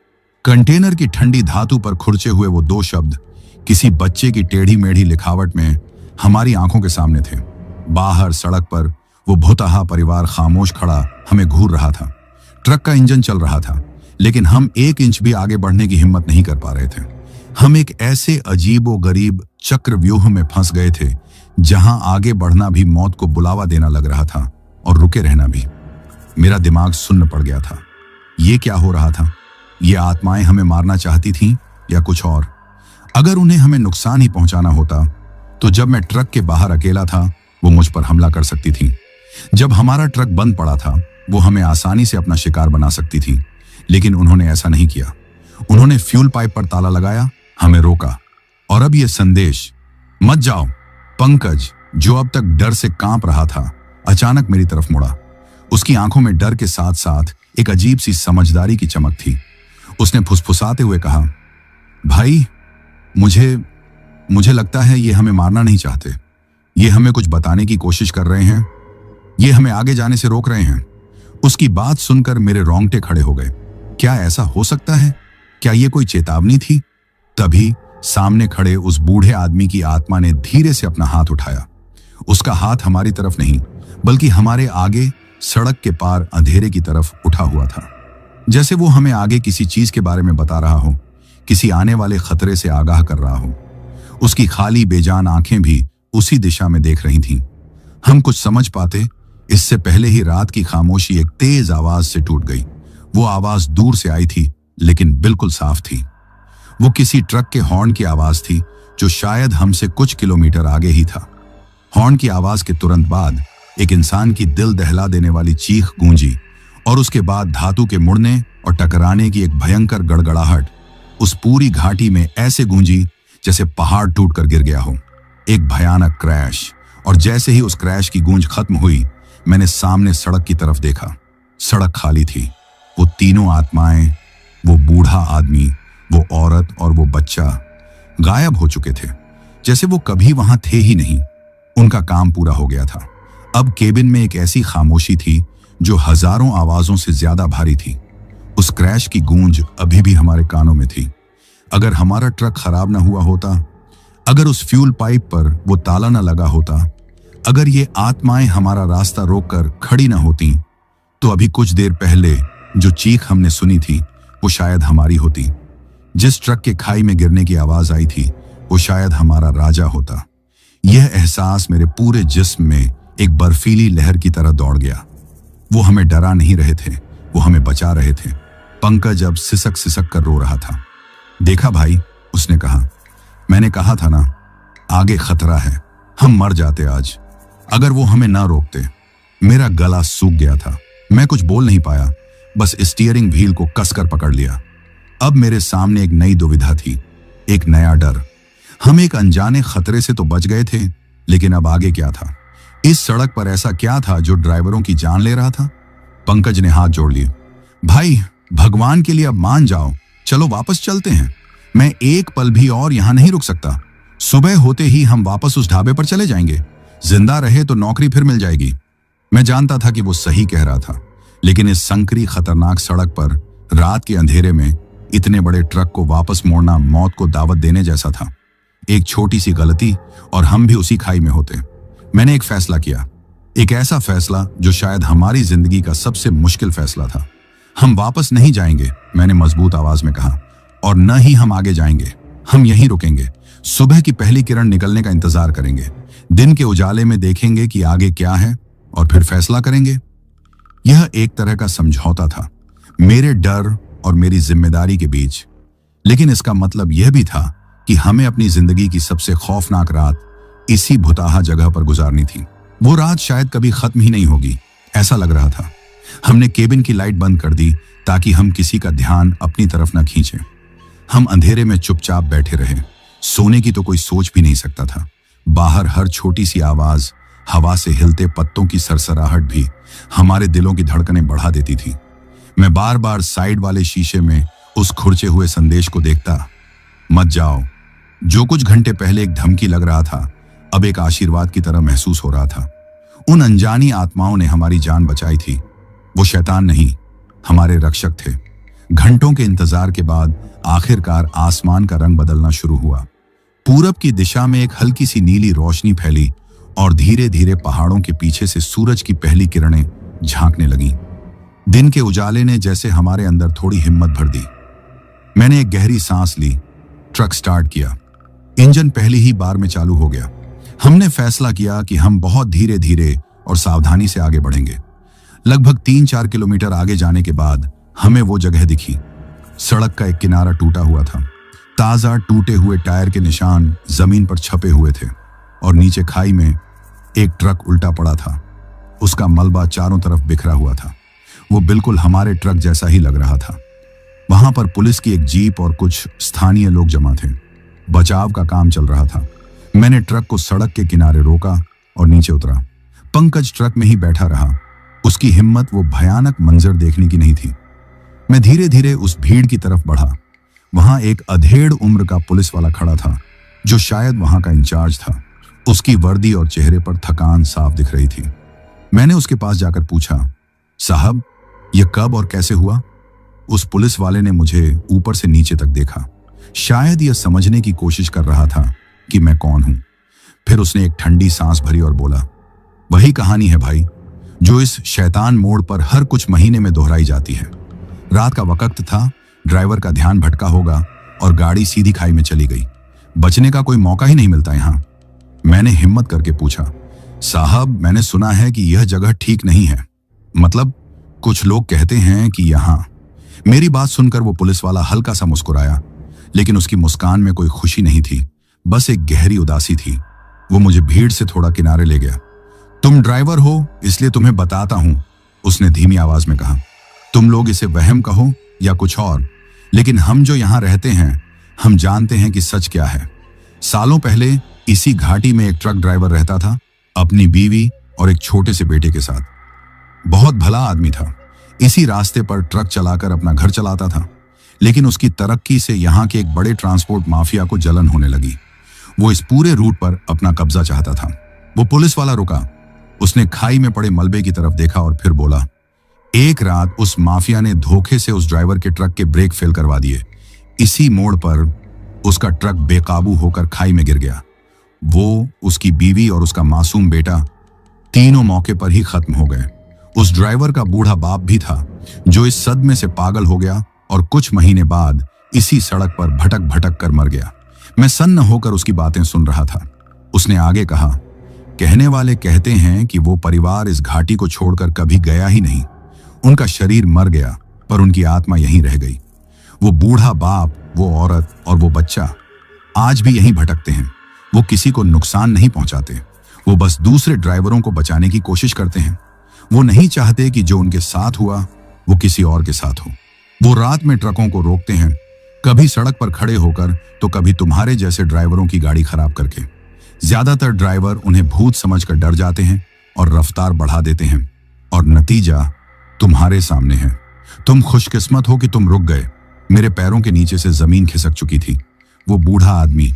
Speaker 1: कंटेनर की ठंडी धातु पर खुरचे हुए वो 2 शब्द किसी बच्चे की टेढ़ी मेढ़ी लिखावट में हमारी आंखों के सामने थे। बाहर सड़क पर वो भुतहा परिवार खामोश खड़ा हमें घूर रहा था। ट्रक का इंजन चल रहा था, लेकिन हम 1 इंच भी आगे बढ़ने की हिम्मत नहीं कर पा रहे थे। हम एक ऐसे अजीबो गरीब चक्रव्यूह में फंस गए थे, जहां आगे बढ़ना भी मौत को बुलावा देना लग रहा था, और रुके रहना भी। मेरा दिमाग सुन्न पड़ गया था। ये क्या हो रहा था? ये आत्माएं हमें मारना चाहती थीं या कुछ और? अगर उन्हें हमें नुकसान ही पहुंचाना होता, तो जब मैं ट्रक के बाहर अकेला था, वो मुझ पर हमला कर सकती थीं। जब हमारा ट्रक बंद पड़ा था, वो हमें आसानी से अपना शिकार बना सकती थीं, लेकिन उन्होंने ऐसा नहीं किया। उन्होंने फ्यूल पाइप पर ताला लगाया, हमें रोका, और अब ये संदेश, मत जाओ। पंकज, जो अब तक डर से कांप रहा था, अचानक मेरी तरफ मुड़ा। उसकी आंखों में डर के साथ साथ एक अजीब सी समझदारी की चमक थी। उसने फुसफुसाते हुए कहा, भाई, मुझे लगता है ये हमें मारना नहीं चाहते। ये हमें कुछ बताने की कोशिश कर रहे हैं। ये हमें आगे जाने से रोक रहे हैं। उसकी बात सुनकर मेरे रोंगटे खड़े हो गए। क्या ऐसा हो सकता है? क्या ये कोई चेतावनी थी? तभी सामने खड़े उस बूढ़े आदमी की आत्मा ने धीरे से अपना हाथ उठाया। उसका हाथ हमारी तरफ नहीं, बल्कि हमारे आगे सड़क के पार अंधेरे की तरफ उठा हुआ था, जैसे वो हमें आगे किसी चीज के बारे में बता रहा हो, किसी आने वाले खतरे से आगाह कर रहा हो। उसकी खाली बेजान आंखें भी उसी दिशा में देख रही थीं। हम कुछ समझ पाते, इससे पहले ही रात की खामोशी एक तेज आवाज से टूट गई। वो आवाज दूर से आई थी, लेकिन बिल्कुल साफ थी। वो किसी ट्रक के हॉर्न की आवाज थी, जो शायद हमसे कुछ किलोमीटर आगे ही था। हॉर्न की आवाज के तुरंत बाद एक इंसान की दिल दहला देने वाली चीख गूंजी, और उसके बाद धातु के मुड़ने और टकराने की एक भयंकर गड़गड़ाहट उस पूरी घाटी में ऐसे गूंजी जैसे पहाड़ टूटकर गिर गया हो। एक भयानक क्रैश, और जैसे ही उस क्रैश की गूंज खत्म हुई, मैंने सामने सड़क की तरफ देखा। सड़क खाली थी। वो तीनों आत्माएं, वो बूढ़ा आदमी, वो औरत और वो बच्चा गायब हो चुके थे, जैसे वो कभी वहां थे ही नहीं। उनका काम पूरा हो गया था। अब केबिन में एक ऐसी खामोशी थी जो हजारों आवाजों से ज्यादा भारी थी। उस क्रैश की गूंज अभी भी हमारे कानों में थी। अगर हमारा ट्रक खराब ना हुआ होता, अगर उस फ्यूल पाइप पर वो ताला ना लगा होता, अगर ये आत्माएं हमारा रास्ता रोककर खड़ी ना होती, तो अभी कुछ देर पहले जो चीख हमने सुनी थी, वो शायद हमारी होती। जिस ट्रक के खाई में गिरने की आवाज आई थी, वो शायद हमारा राजा होता। यह एहसास मेरे पूरे जिस्म में एक बर्फीली लहर की तरह दौड़ गया। वो हमें डरा नहीं रहे थे, वो हमें बचा रहे थे। पंकज अब सिसक सिसक कर रो रहा था। देखा भाई, उसने कहा, मैंने कहा था ना, आगे खतरा है। हम मर जाते आज, अगर वो हमें ना रोकते। मेरा गला सूख गया था। मैं कुछ बोल नहीं पाया, बस स्टीयरिंग व्हील को कसकर पकड़ लिया। अब मेरे सामने एक नई दुविधा थी, एक नया डर। हम एक अनजाने खतरे से तो बच गए थे, लेकिन अब आगे क्या था? इस सड़क पर ऐसा क्या था जो ड्राइवरों की जान ले रहा था? पंकज ने हाथ जोड़ लिए। भाई, भगवान के लिए अब मान जाओ, चलो वापस चलते हैं। मैं एक पल भी और यहां नहीं रुक सकता। सुबह होते ही हम वापस उस ढाबे पर चले जाएंगे। जिंदा रहे तो नौकरी फिर मिल जाएगी। मैं जानता था कि वो सही कह रहा था, लेकिन इस संकरी खतरनाक सड़क पर रात के अंधेरे में इतने बड़े ट्रक को वापस मोड़ना मौत को दावत देने जैसा था। एक छोटी सी गलती और हम भी उसी खाई में होते। मैंने एक फैसला किया, एक ऐसा फैसला जो शायद हमारी जिंदगी का सबसे मुश्किल फैसला था। हम वापस नहीं जाएंगे, मैंने मजबूत आवाज में कहा, और न ही हम आगे जाएंगे। हम यहीं रुकेंगे। सुबह की पहली किरण निकलने का इंतजार करेंगे। दिन के उजाले में देखेंगे कि आगे क्या है और फिर फैसला करेंगे। यह एक तरह का समझौता था, मेरे डर और मेरी जिम्मेदारी के बीच। लेकिन इसका मतलब यह भी था कि हमें अपनी जिंदगी की सबसे खौफनाक रात इसी भुताहा जगह पर गुजारनी थी। वो रात शायद कभी खत्म ही नहीं होगी, ऐसा लग रहा था। हमने केबिन की लाइट बंद कर दी ताकि हम किसी का ध्यान अपनी तरफ न खींचें। हम अंधेरे में चुपचाप बैठे रहे। सोने की तो कोई सोच भी नहीं सकता था। बाहर हर छोटी सी आवाज, हवा से हिलते पत्तों की सरसराहट भी हमारे दिलों की धड़कनें बढ़ा देती थी। मैं बार बार साइड वाले शीशे में उस खुरचे हुए संदेश को देखता, मत जाओ। जो कुछ घंटे पहले एक धमकी लग रहा था, अब एक आशीर्वाद की तरह महसूस हो रहा था। उन अनजानी आत्माओं ने हमारी जान बचाई थी। वो शैतान नहीं, हमारे रक्षक थे। घंटों के इंतजार के बाद आखिरकार आसमान का रंग बदलना शुरू हुआ। पूरब की दिशा में एक हल्की सी नीली रोशनी फैली और धीरे धीरे पहाड़ों के पीछे से सूरज की पहली किरणें झांकने लगीं। दिन के उजाले ने जैसे हमारे अंदर थोड़ी हिम्मत भर दी। मैंने एक गहरी सांस ली। ट्रक स्टार्ट किया। इंजन पहली ही बार में चालू हो गया। हमने फैसला किया कि हम बहुत धीरे धीरे और सावधानी से आगे बढ़ेंगे। लगभग 3-4 किलोमीटर आगे जाने के बाद हमें वो जगह दिखी। सड़क का एक किनारा टूटा हुआ था। ताजा टूटे हुए टायर के निशान जमीन पर छपे हुए थे और नीचे खाई में एक ट्रक उल्टा पड़ा था। उसका मलबा चारों तरफ बिखरा हुआ था। वो बिल्कुल हमारे ट्रक जैसा ही लग रहा था। वहां पर पुलिस की एक जीप और कुछ स्थानीय लोग जमा थे। बचाव का काम चल रहा था। मैंने ट्रक को सड़क के किनारे रोका और नीचे उतरा। पंकज ट्रक में ही बैठा रहा। उसकी हिम्मत वो भयानक मंजर देखने की नहीं थी। मैं धीरे धीरे उस भीड़ की तरफ बढ़ा। वहां एक अधेड़ उम्र का पुलिस वाला खड़ा था, जो शायद वहां का इंचार्ज था। उसकी वर्दी और चेहरे पर थकान साफ दिख रही थी। मैंने उसके पास जाकर पूछा, साहब, यह कब और कैसे हुआ? उस पुलिस वाले ने मुझे ऊपर से नीचे तक देखा। शायद यह समझने की कोशिश कर रहा था कि मैं कौन हूं। फिर उसने एक ठंडी सांस भरी और बोला, वही कहानी है भाई, जो इस शैतान मोड़ पर हर कुछ महीने में दोहराई जाती है। रात का वक्त था, ड्राइवर का ध्यान भटका होगा और गाड़ी सीधी खाई में चली गई। बचने का कोई मौका ही नहीं मिलता यहां। मैंने हिम्मत करके पूछा, साहब, मैंने सुना है कि यह जगह ठीक नहीं है। मतलब, कुछ लोग कहते हैं कि यहां। मेरी बात सुनकर वो पुलिस वाला हल्का सा मुस्कुराया, लेकिन उसकी मुस्कान में कोई खुशी नहीं थी, बस एक गहरी उदासी थी। वो मुझे भीड़ से थोड़ा किनारे ले गया। तुम ड्राइवर हो, इसलिए तुम्हें बताता हूं, उसने धीमी आवाज में कहा। तुम लोग इसे वहम कहो या कुछ और, लेकिन हम जो यहां रहते हैं, हम जानते हैं कि सच क्या है। सालों पहले इसी घाटी में एक ट्रक ड्राइवर रहता था, अपनी बीवी और एक छोटे से बेटे के साथ। बहुत भला आदमी था। इसी रास्ते पर ट्रक चलाकर अपना घर चलाता था। लेकिन उसकी तरक्की से यहाँ के एक बड़े ट्रांसपोर्ट माफिया को जलन होने लगी। वो इस पूरे रूट पर अपना कब्जा चाहता था। वो पुलिस वाला रुका। उसने खाई में पड़े मलबे की तरफ देखा और फिर बोला, एक रात उस माफिया ने धोखे से उस ड्राइवर के ट्रक के ब्रेक फेल करवा दिए। इसी मोड़ पर उसका ट्रक बेकाबू होकर खाई में गिर गया। वो, उसकी बीवी और उसका मासूम बेटा तीनों मौके पर ही खत्म हो गए। उस ड्राइवर का बूढ़ा बाप भी था, जो इस सदमे से पागल हो गया और कुछ महीने बाद इसी सड़क पर भटक भटक कर मर गया। मैं सन्न होकर उसकी बातें सुन रहा था। उसने आगे कहा, कहने वाले कहते हैं कि वो परिवार इस घाटी को छोड़कर कभी गया ही नहीं। उनका शरीर मर गया, पर उनकी आत्मा यहीं रह गई। वो बूढ़ा बाप, वो औरत और वो बच्चा आज भी यहीं भटकते हैं। वो किसी को नुकसान नहीं पहुंचाते। वो बस दूसरे ड्राइवरों को बचाने की कोशिश करते हैं। वो नहीं चाहते कि जो उनके साथ हुआ वो किसी और के साथ हो। वो रात में ट्रकों को रोकते हैं, कभी सड़क पर खड़े होकर तो कभी तुम्हारे जैसे ड्राइवरों की गाड़ी खराब करके। ज्यादातर ड्राइवर उन्हें भूत समझकर डर जाते हैं और रफ्तार बढ़ा देते हैं, और नतीजा तुम्हारे सामने है। तुम खुशकिस्मत हो कि तुम रुक गए। मेरे पैरों के नीचे से जमीन खिसक चुकी थी। वो बूढ़ा आदमी,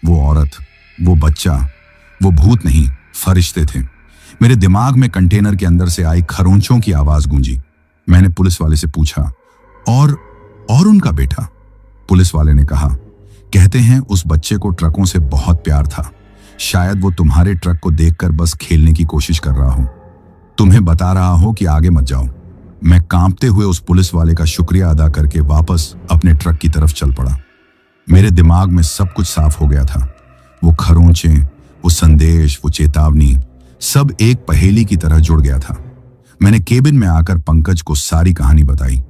Speaker 1: वो औरत, वो बच्चा, वो भूत नहीं, फरिश्ते थे। मेरे दिमाग में कंटेनर के अंदर से आई खरोंचों की आवाज गूंजी। मैंने पुलिस वाले से पूछा, और उनका बेटा? पुलिस वाले ने कहा, कहते हैं उस बच्चे को ट्रकों से बहुत प्यार था। शायद वो तुम्हारे ट्रक को देखकर बस खेलने की कोशिश कर रहा हो। तुम्हें बता रहा हो कि आगे मत जाओ। मैं कांपते हुए उस पुलिस वाले का शुक्रिया अदा करके वापस अपने ट्रक की तरफ चल पड़ा। मेरे दिमाग में सब कुछ साफ हो गया था। वो खरोंचें, वो संदेश, वो चेतावनी, सब एक पहेली की तरह जुड़ गया था। मैंने केबिन में आकर पंकज को सारी कहानी बताई।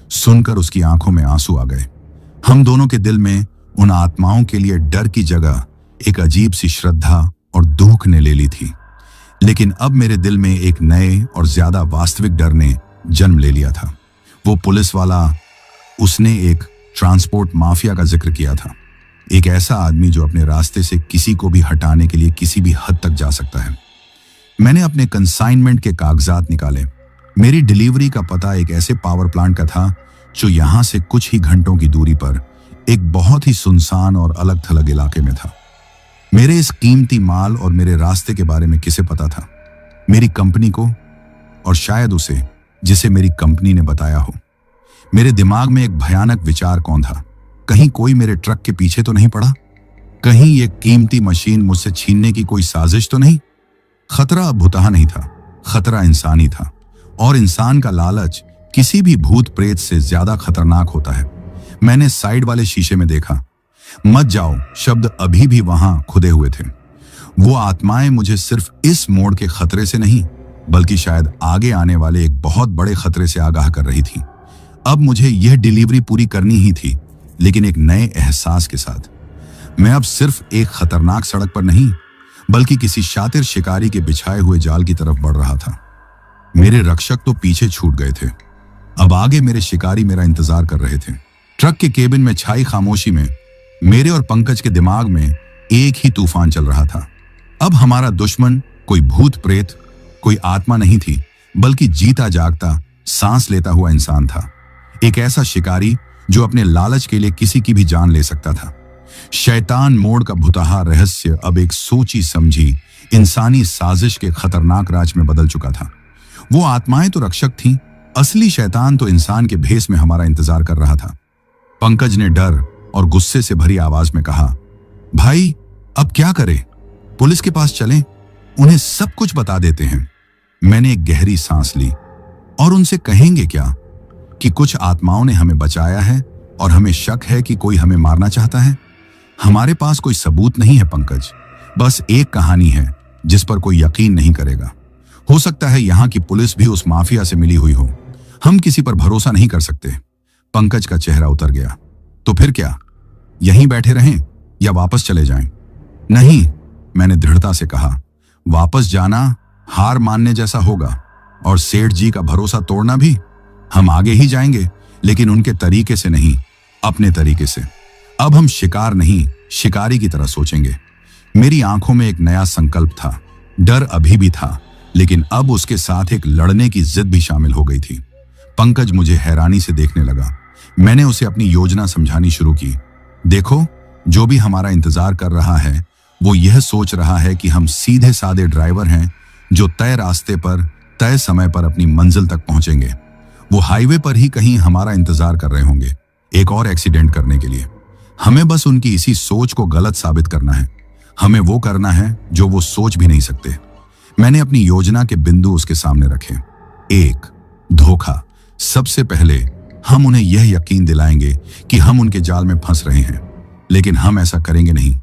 Speaker 1: सुनकर उसकी आंखों में आंसू आ गए। हम दोनों के दिल में उन आत्माओं के लिए डर की जगह एक अजीब सी श्रद्धा और दुख ने ले ली थी। लेकिन अब मेरे दिल में एक नए और ज्यादा वास्तविक डर ने जन्म ले लिया था। वो पुलिस वाला, उसने एक ट्रांसपोर्ट माफिया का जिक्र किया था। एक ऐसा आदमी जो अपने रास्ते से किसी को भी हटाने के लिए किसी भी हद तक जा सकता है। मैंने अपने कंसाइनमेंट के कागजात निकाले। मेरी डिलीवरी का पता एक ऐसे पावर प्लांट का था जो यहां से कुछ ही घंटों की दूरी पर एक बहुत ही सुनसान और अलग थलग इलाके में था। मेरे इस कीमती माल और मेरे रास्ते के बारे में किसे पता था? मेरी कंपनी को, और शायद उसे जिसे मेरी कंपनी ने बताया हो। मेरे दिमाग में एक भयानक विचार कौन था? कहीं कोई मेरे ट्रक के पीछे तो नहीं पड़ा? कहीं ये कीमती मशीन मुझसे छीनने की कोई साजिश तो नहीं? खतरा भुतहा नहीं था, खतरा इंसानी था। और इंसान का लालच किसी भी भूत प्रेत से ज्यादा खतरनाक होता है। मैंने साइड वाले शीशे में देखा। मत जाओ शब्द अभी भी वहां खुदे हुए थे। वो आत्माएं मुझे सिर्फ इस मोड़ के खतरे से नहीं, बल्कि शायद आगे आने वाले एक बहुत बड़े खतरे से आगाह कर रही थी। अब मुझे यह डिलीवरी पूरी करनी ही थी, लेकिन एक नए एहसास के साथ। मैं अब सिर्फ एक खतरनाक सड़क पर नहीं, बल्कि किसी शातिर शिकारी के बिछाए हुए जाल की तरफ बढ़ रहा था। मेरे रक्षक तो पीछे छूट गए थे। अब आगे मेरे शिकारी मेरा इंतजार कर रहे थे। ट्रक के केबिन में छाई खामोशी में मेरे और पंकज के दिमाग में एक ही तूफान चल रहा था। अब हमारा दुश्मन कोई भूत प्रेत, कोई आत्मा नहीं थी, बल्कि जीता जागता, सांस लेता हुआ इंसान था। एक ऐसा शिकारी जो अपने लालच के लिए किसी की भी जान ले सकता था। शैतान मोड़ का भुतहा रहस्य अब एक सोची समझी इंसानी साजिश के खतरनाक राज में बदल चुका था। वो आत्माएं तो रक्षक थीं, असली शैतान तो इंसान के भेस में हमारा इंतजार कर रहा था। पंकज ने डर और गुस्से से भरी आवाज में कहा, भाई अब क्या करें? पुलिस के पास चलें, उन्हें सब कुछ बता देते हैं। मैंने एक गहरी सांस ली। और उनसे कहेंगे क्या कि कुछ आत्माओं ने हमें बचाया है और हमें शक है कि कोई हमें मारना चाहता है? हमारे पास कोई सबूत नहीं है पंकज, बस एक कहानी है जिस पर कोई यकीन नहीं करेगा। हो सकता है यहां की पुलिस भी उस माफिया से मिली हुई हो। हम किसी पर भरोसा नहीं कर सकते। पंकज का चेहरा उतर गया। तो फिर क्या, यहीं बैठे रहें या वापस चले जाएं? नहीं, मैंने दृढ़ता से कहा। वापस जाना हार मानने जैसा होगा, और सेठ जी का भरोसा तोड़ना भी। हम आगे ही जाएंगे, लेकिन उनके तरीके से नहीं, अपने तरीके से। अब हम शिकार नहीं, शिकारी की तरह सोचेंगे। मेरी आंखों में एक नया संकल्प था। डर अभी भी था, लेकिन अब उसके साथ एक लड़ने की जिद भी शामिल हो गई थी। पंकज मुझे हैरानी से देखने लगा। मैंने उसे अपनी योजना समझानी शुरू की। देखो, जो भी हमारा इंतजार कर रहा है वो यह सोच रहा है कि हम सीधे साधे ड्राइवर हैं जो तय रास्ते पर तय समय पर अपनी मंजिल तक पहुंचेंगे। वो हाईवे पर ही कहीं हमारा इंतजार कर रहे होंगे, एक और एक्सीडेंट करने के लिए। हमें बस उनकी इसी सोच को गलत साबित करना है। हमें वो करना है जो वो सोच भी नहीं सकते। मैंने अपनी योजना के बिंदु उसके सामने रखे। 1, धोखा। सबसे पहले हम उन्हें यह यकीन दिलाएंगे कि हम उनके जाल में फंस रहे हैं, लेकिन हम ऐसा करेंगे नहीं।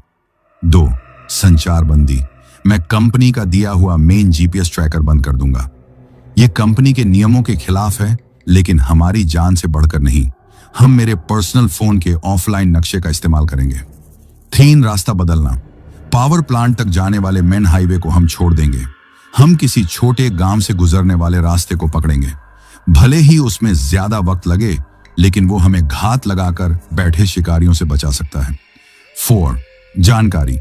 Speaker 1: 2, संचार बंदी। मैं कंपनी का दिया हुआ मेन जीपीएस ट्रैकर बंद कर दूंगा। यह कंपनी के नियमों के खिलाफ है, लेकिन हमारी जान से बढ़कर नहीं। हम मेरे पर्सनल फोन के ऑफलाइन नक्शे का इस्तेमाल करेंगे। 3, रास्ता बदलना। पावर प्लांट तक जाने वाले मेन हाईवे को हम छोड़ देंगे। हम किसी छोटे गांव से गुजरने वाले रास्ते को पकड़ेंगे। भले ही उसमें ज्यादा वक्त लगे, लेकिन वो हमें घात लगाकर बैठे शिकारियों से बचा सकता है। 4, जानकारी।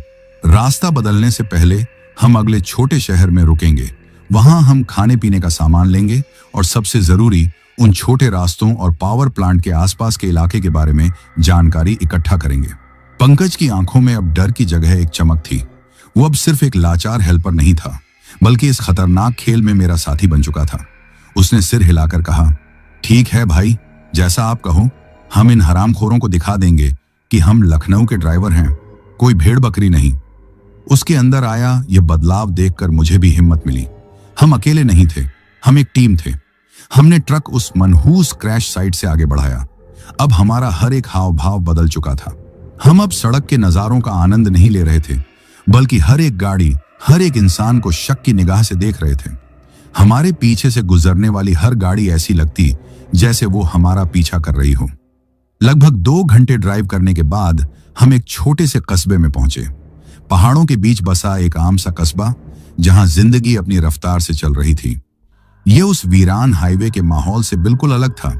Speaker 1: रास्ता बदलने से पहले हम अगले छोटे शहर में रुकेंगे। वहां हम खाने पीने का सामान लेंगे और सबसे जरूरी उन छोटे रास्तों और पावर प्लांट के आसपास के इलाके के बारे में जानकारी इकट्ठा करेंगे। पंकज की आंखों में अब डर की जगह एक चमक थी। वो अब सिर्फ एक लाचार हेल्पर नहीं था, बल्कि इस खतरनाक खेल में मेरा साथी बन चुका था। उसने सिर हिलाकर कहा, ठीक है भाई, जैसा आप कहो। हम इन हरामखोरों को दिखा देंगे कि हम लखनऊ के ड्राइवर हैं, कोई भेड़ बकरी नहीं। उसके अंदर आया यह बदलाव देखकर मुझे भी हिम्मत मिली। हम अकेले नहीं थे, हम एक टीम थे। हमने ट्रक उस मनहूस क्रैश साइट से आगे बढ़ाया। अब हमारा हर एक हाव भाव बदल चुका था। हम अब सड़क के नजारों का आनंद नहीं ले रहे थे, बल्कि हर एक गाड़ी, हर एक इंसान को शक की निगाह से देख रहे थे। हमारे पीछे से गुजरने वाली हर गाड़ी ऐसी लगती जैसे वो हमारा पीछा कर रही हो। लगभग 2 घंटे ड्राइव करने के बाद हम एक छोटे से कस्बे में पहुंचे। पहाड़ों के बीच बसा एक आम सा कस्बा, जहां जिंदगी अपनी रफ्तार से चल रही थी। ये उस वीरान हाईवे के माहौल से बिल्कुल अलग था,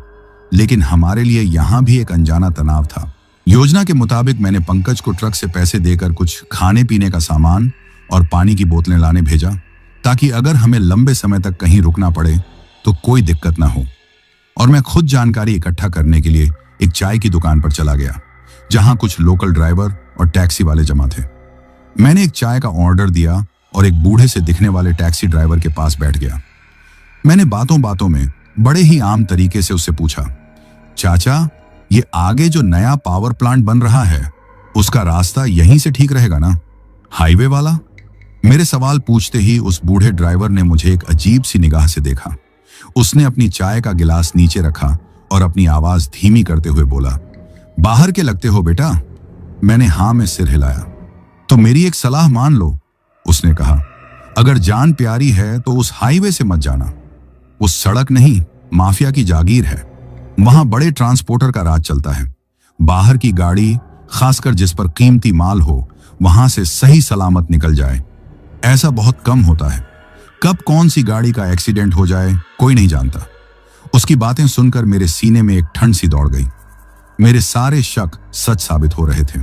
Speaker 1: लेकिन हमारे लिए यहां भी एक अनजाना तनाव था। योजना के मुताबिक मैंने पंकज को ट्रक से पैसे देकर कुछ खाने पीने का सामान और पानी की बोतलें लाने भेजा, ताकि अगर हमें लंबे समय तक कहीं रुकना पड़े तो कोई दिक्कत ना हो। और मैं खुद जानकारी इकट्ठा करने के लिए एक चाय की दुकान पर चला गया, जहां कुछ लोकल ड्राइवर और टैक्सी वाले जमा थे। मैंने एक चाय का ऑर्डर दिया और एक बूढ़े से दिखने वाले टैक्सी ड्राइवर के पास बैठ गया। मैंने बातों बातों में बड़े ही आम तरीके से उससे पूछा, चाचा, ये आगे जो नया पावर प्लांट बन रहा है, उसका रास्ता यहीं से ठीक रहेगा ना? हाईवे वाला? मेरे सवाल पूछते ही उस बूढ़े ड्राइवर ने मुझे एक अजीब सी निगाह से देखा। उसने अपनी चाय का गिलास नीचे रखा और अपनी आवाज धीमी करते हुए बोला, बाहर के लगते हो बेटा। मैंने हाँ में सिर हिलाया। तो मेरी एक सलाह मान लो, उसने कहा। अगर जान प्यारी है तो उस हाईवे से मत जाना। वो सड़क नहीं, माफिया की जागीर है। वहां बड़े ट्रांसपोर्टर का राज चलता है। बाहर की गाड़ी, खासकर जिस पर कीमती माल हो, वहां से सही सलामत निकल जाए, ऐसा बहुत कम होता है। कब कौन सी गाड़ी का एक्सीडेंट हो जाए कोई नहीं जानता। उसकी बातें सुनकर मेरे सीने में एक ठंड सी दौड़ गई। मेरे सारे शक सच साबित हो रहे थे।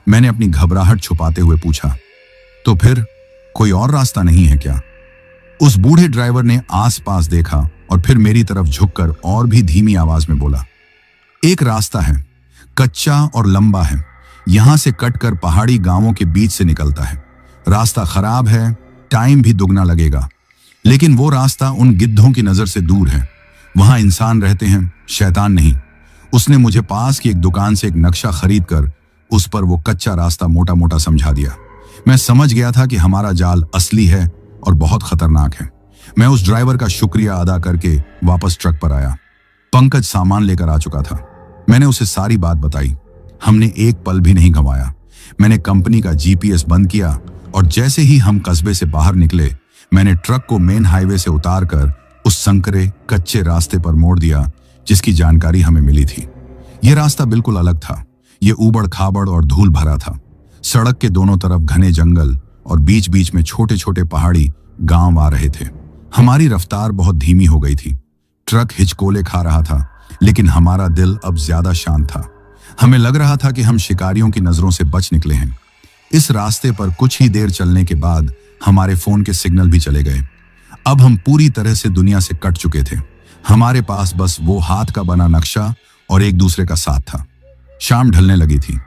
Speaker 1: मैंने अपनी घबराहट छुपाते हुए पूछा, तो फिर कोई और रास्ता नहीं है क्या? उस बूढ़े ड्राइवर ने आसपास देखा और फिर मेरी तरफ झुककर और भी धीमी आवाज में बोला, एक रास्ता है, कच्चा और लंबा है। यहां से कटकर पहाड़ी गांवों के बीच से निकलता है। रास्ता खराब है, टाइम भी दुगना लगेगा, लेकिन वो रास्ता उन गिद्धों की नजर से दूर है। वहां इंसान रहते हैं, शैतान नहीं। उसने मुझे पास की एक दुकान से एक नक्शा खरीदकर उस पर वो कच्चा रास्ता मोटा मोटा समझा दिया। मैं समझ गया था कि हमारा जाल असली है और बहुत खतरनाक है। मैं उस ड्राइवर का शुक्रिया अदा करके वापस ट्रक पर आया। पंकज सामान लेकर आ चुका था। मैंने उसे सारी बात बताई। हमने एक पल भी नहीं गंवाया। मैंने कंपनी का जीपीएस बंद किया और जैसे ही हम कस्बे से बाहर निकले, मैंने ट्रक को मेन हाईवे से उतारकर उस संकरे कच्चे रास्ते पर मोड़ दिया जिसकी जानकारी हमें मिली थी। यह रास्ता बिल्कुल अलग था। ये ऊबड़ खाबड़ और धूल भरा था। सड़क के दोनों तरफ घने जंगल और बीच बीच में छोटे छोटे पहाड़ी गांव आ रहे थे। हमारी रफ्तार बहुत धीमी हो गई थी। ट्रक हिचकोले खा रहा था, लेकिन हमारा दिल अब ज्यादा शांत था। हमें लग रहा था कि हम शिकारियों की नजरों से बच निकले हैं। इस रास्ते पर कुछ ही देर चलने के बाद हमारे फोन के सिग्नल भी चले गए। अब हम पूरी तरह से दुनिया से कट चुके थे। हमारे पास बस वो हाथ का बना नक्शा और एक दूसरे का साथ था। शाम ढलने लगी थी।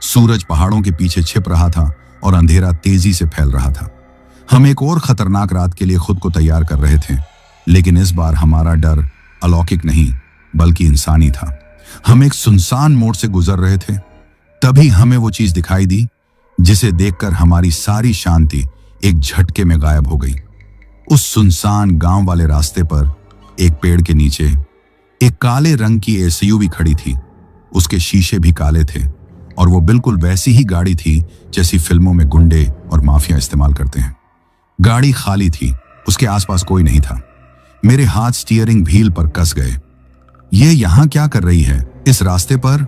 Speaker 1: सूरज पहाड़ों के पीछे छिप रहा था और अंधेरा तेजी से फैल रहा था। हम एक और खतरनाक रात के लिए खुद को तैयार कर रहे थे, लेकिन इस बार हमारा डर अलौकिक नहीं बल्कि इंसानी था। हम एक सुनसान मोड़ से गुजर रहे थे। तभी हमें वो चीज दिखाई दी जिसे देखकर हमारी सारी शांति एक झटके में गायब हो गई। उस सुनसान गांव वाले रास्ते पर एक पेड़ के नीचे एक काले रंग की एसयूवी खड़ी थी। उसके शीशे भी काले थे और वो बिल्कुल वैसी ही गाड़ी थी जैसी फिल्मों में गुंडे और माफिया इस्तेमाल करते हैं। गाड़ी खाली थी, उसके आसपास कोई नहीं था। मेरे हाथ स्टीयरिंग व्हील पर कस गए। ये यहां क्या कर रही है इस रास्ते पर?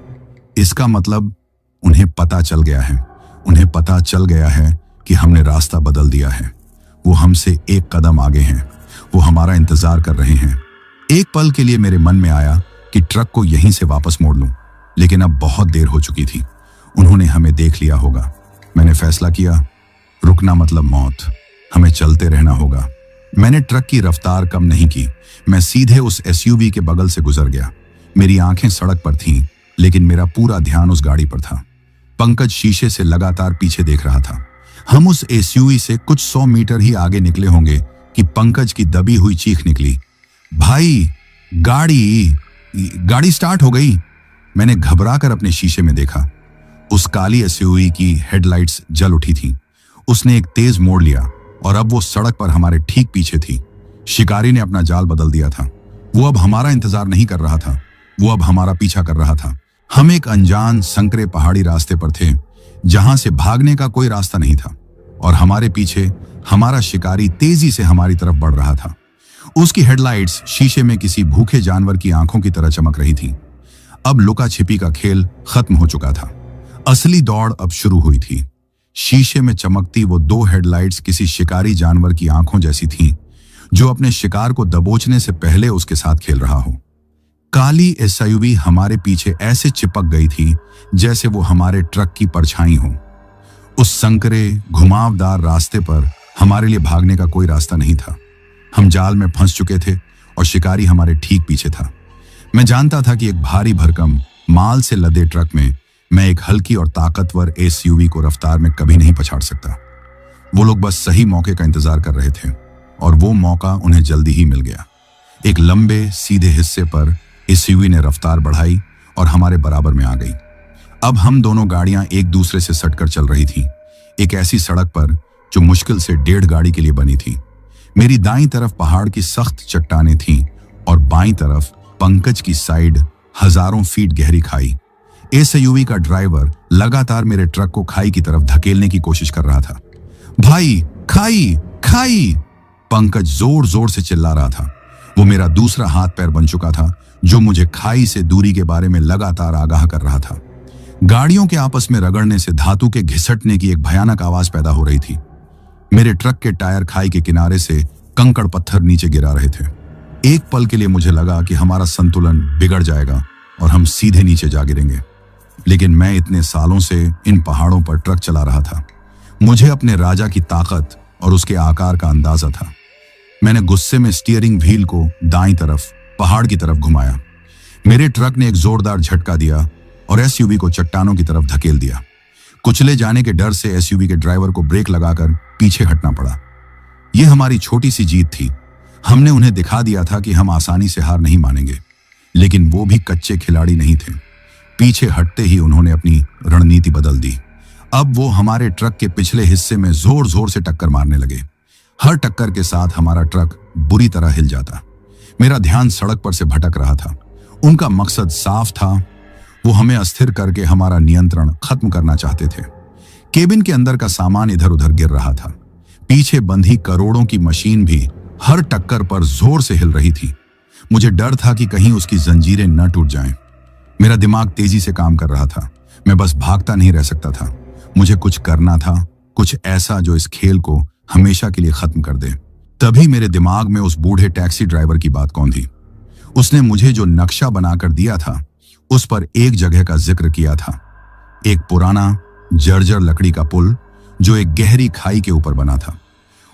Speaker 1: इसका मतलब उन्हें पता चल गया है। उन्हें पता चल गया है कि हमने रास्ता बदल दिया है। वो हमसे एक कदम आगे हैं। वो हमारा इंतजार कर रहे हैं। एक पल के लिए मेरे मन में आया कि ट्रक को यहीं से वापस मोड़ लूं, लेकिन अब बहुत देर हो चुकी थी। उन्होंने हमें देख लिया होगा। मैंने फैसला किया, रुकना मतलब मौत। हमें चलते रहना होगा। मैंने ट्रक की रफ्तार कम नहीं की। मैं सीधे उस एसयूवी के बगल से गुजर गया। मेरी आंखें सड़क पर थीं, लेकिन मेरा पूरा ध्यान उस गाड़ी पर था। पंकज शीशे से लगातार पीछे देख रहा था। हम उस एसयूवी से कुछ 100 मीटर ही आगे निकले होंगे कि पंकज की दबी हुई चीख निकली, भाई गाड़ी स्टार्ट हो गई। मैंने घबराकर अपने शीशे में देखा। उस काली एसयूवी की हेडलाइट्स जल उठी थीं। उसने एक तेज मोड़ लिया और अब वो सड़क पर हमारे ठीक पीछे थी। शिकारी ने अपना जाल बदल दिया था। वो अब हमारा इंतजार नहीं कर रहा था, वो अब हमारा पीछा कर रहा था। हम एक अनजान संकरे पहाड़ी रास्ते पर थे, जहां से भागने का कोई रास्ता नहीं था, और हमारे पीछे हमारा शिकारी तेजी से हमारी तरफ बढ़ रहा था। उसकी हेडलाइट्स शीशे में किसी भूखे जानवर की आंखों की तरह चमक रही थी। अब लुका छिपी का खेल खत्म हो चुका था, असली दौड़ अब शुरू हुई थी। शीशे में चमकती वो दो हेडलाइट्स किसी शिकारी जानवर की आंखों जैसी थीं, जो अपने शिकार को दबोचने से पहले उसके साथ खेल रहा हो। काली एसयूवी हमारे पीछे ऐसे चिपक गई थी जैसे वो हमारे ट्रक की परछाई हो। उस संकरे घुमावदार रास्ते पर हमारे लिए भागने का कोई रास्ता नहीं था। हम जाल में फंस चुके थे और शिकारी हमारे ठीक पीछे था। मैं जानता था कि एक भारी भरकम माल से लदे ट्रक में मैं एक हल्की और ताकतवर एसयूवी को रफ्तार में कभी नहीं पछाड़ सकता। वो लोग बस सही मौके का इंतजार कर रहे थे, और वो मौका उन्हें जल्दी ही मिल गया। एक लंबे सीधे हिस्से पर एसयूवी ने रफ्तार बढ़ाई और हमारे बराबर में आ गई। अब हम दोनों गाड़ियां एक दूसरे से सटकर चल रही थीं, एक ऐसी सड़क पर जो मुश्किल से 1.5 गाड़ी के लिए बनी थी। मेरी दाईं तरफ पहाड़ की सख्त चट्टानें थीं और बाईं तरफ पंकज की साइड हजारों फीट गहरी खाई। एसयूवी का ड्राइवर लगातार मेरे ट्रक को खाई की तरफ धकेलने की कोशिश कर रहा था। भाई, खाई खाई, पंकज जोर जोर से चिल्ला रहा था। वो मेरा दूसरा हाथ पैर बन चुका था, जो मुझे खाई से दूरी के बारे में लगातार आगाह कर रहा था। गाड़ियों के आपस में रगड़ने से धातु के घिसटने की एक भयानक आवाज पैदा हो रही थी। मेरे ट्रक के टायर खाई के किनारे से कंकड़ पत्थर नीचे गिरा रहे थे। एक पल के लिए मुझे लगा कि हमारा संतुलन बिगड़ जाएगा और हम सीधे नीचे जा गिरेंगे, लेकिन मैं इतने सालों से इन पहाड़ों पर ट्रक चला रहा था। मुझे अपने राजा की ताकत और उसके आकार का अंदाजा था। मैंने गुस्से में स्टीयरिंग व्हील को दाईं तरफ पहाड़ की तरफ घुमाया। मेरे ट्रक ने एक जोरदार झटका दिया और एसयूवी को चट्टानों की तरफ धकेल दिया। कुचले जाने के डर से एसयूवी के ड्राइवर को ब्रेक लगाकर पीछे हटना पड़ा। यह हमारी छोटी सी जीत थी। हमने उन्हें दिखा दिया था कि हम आसानी से हार नहीं मानेंगे, लेकिन वो भी कच्चे खिलाड़ी नहीं थे। पीछे हटते ही उन्होंने अपनी रणनीति बदल दी। अब वो हमारे ट्रक के पिछले हिस्से में जोर जोर से टक्कर मारने लगे। हर टक्कर के साथ हमारा ट्रक बुरी तरह हिल जाता। मेरा ध्यान सड़क पर से भटक रहा था। उनका मकसद साफ था, वो हमें अस्थिर करके हमारा नियंत्रण खत्म करना चाहते थे। केबिन के अंदर का सामान इधर उधर गिर रहा था। पीछे बंधी करोड़ों की मशीन भी हर टक्कर पर जोर से हिल रही थी। मुझे डर था कि कहीं उसकी जंजीरें न टूट जाएं। मेरा दिमाग तेजी से काम कर रहा था। मैं बस भागता नहीं रह सकता था। मुझे कुछ करना था, कुछ ऐसा जो इस खेल को हमेशा के लिए खत्म कर दे। तभी मेरे दिमाग में उस बूढ़े टैक्सी ड्राइवर की बात कौन थी। उसने मुझे जो नक्शा बनाकर दिया था, उस पर एक जगह का जिक्र किया था। एक पुराना जर्जर लकड़ी का पुल जो एक गहरी खाई के ऊपर बना था।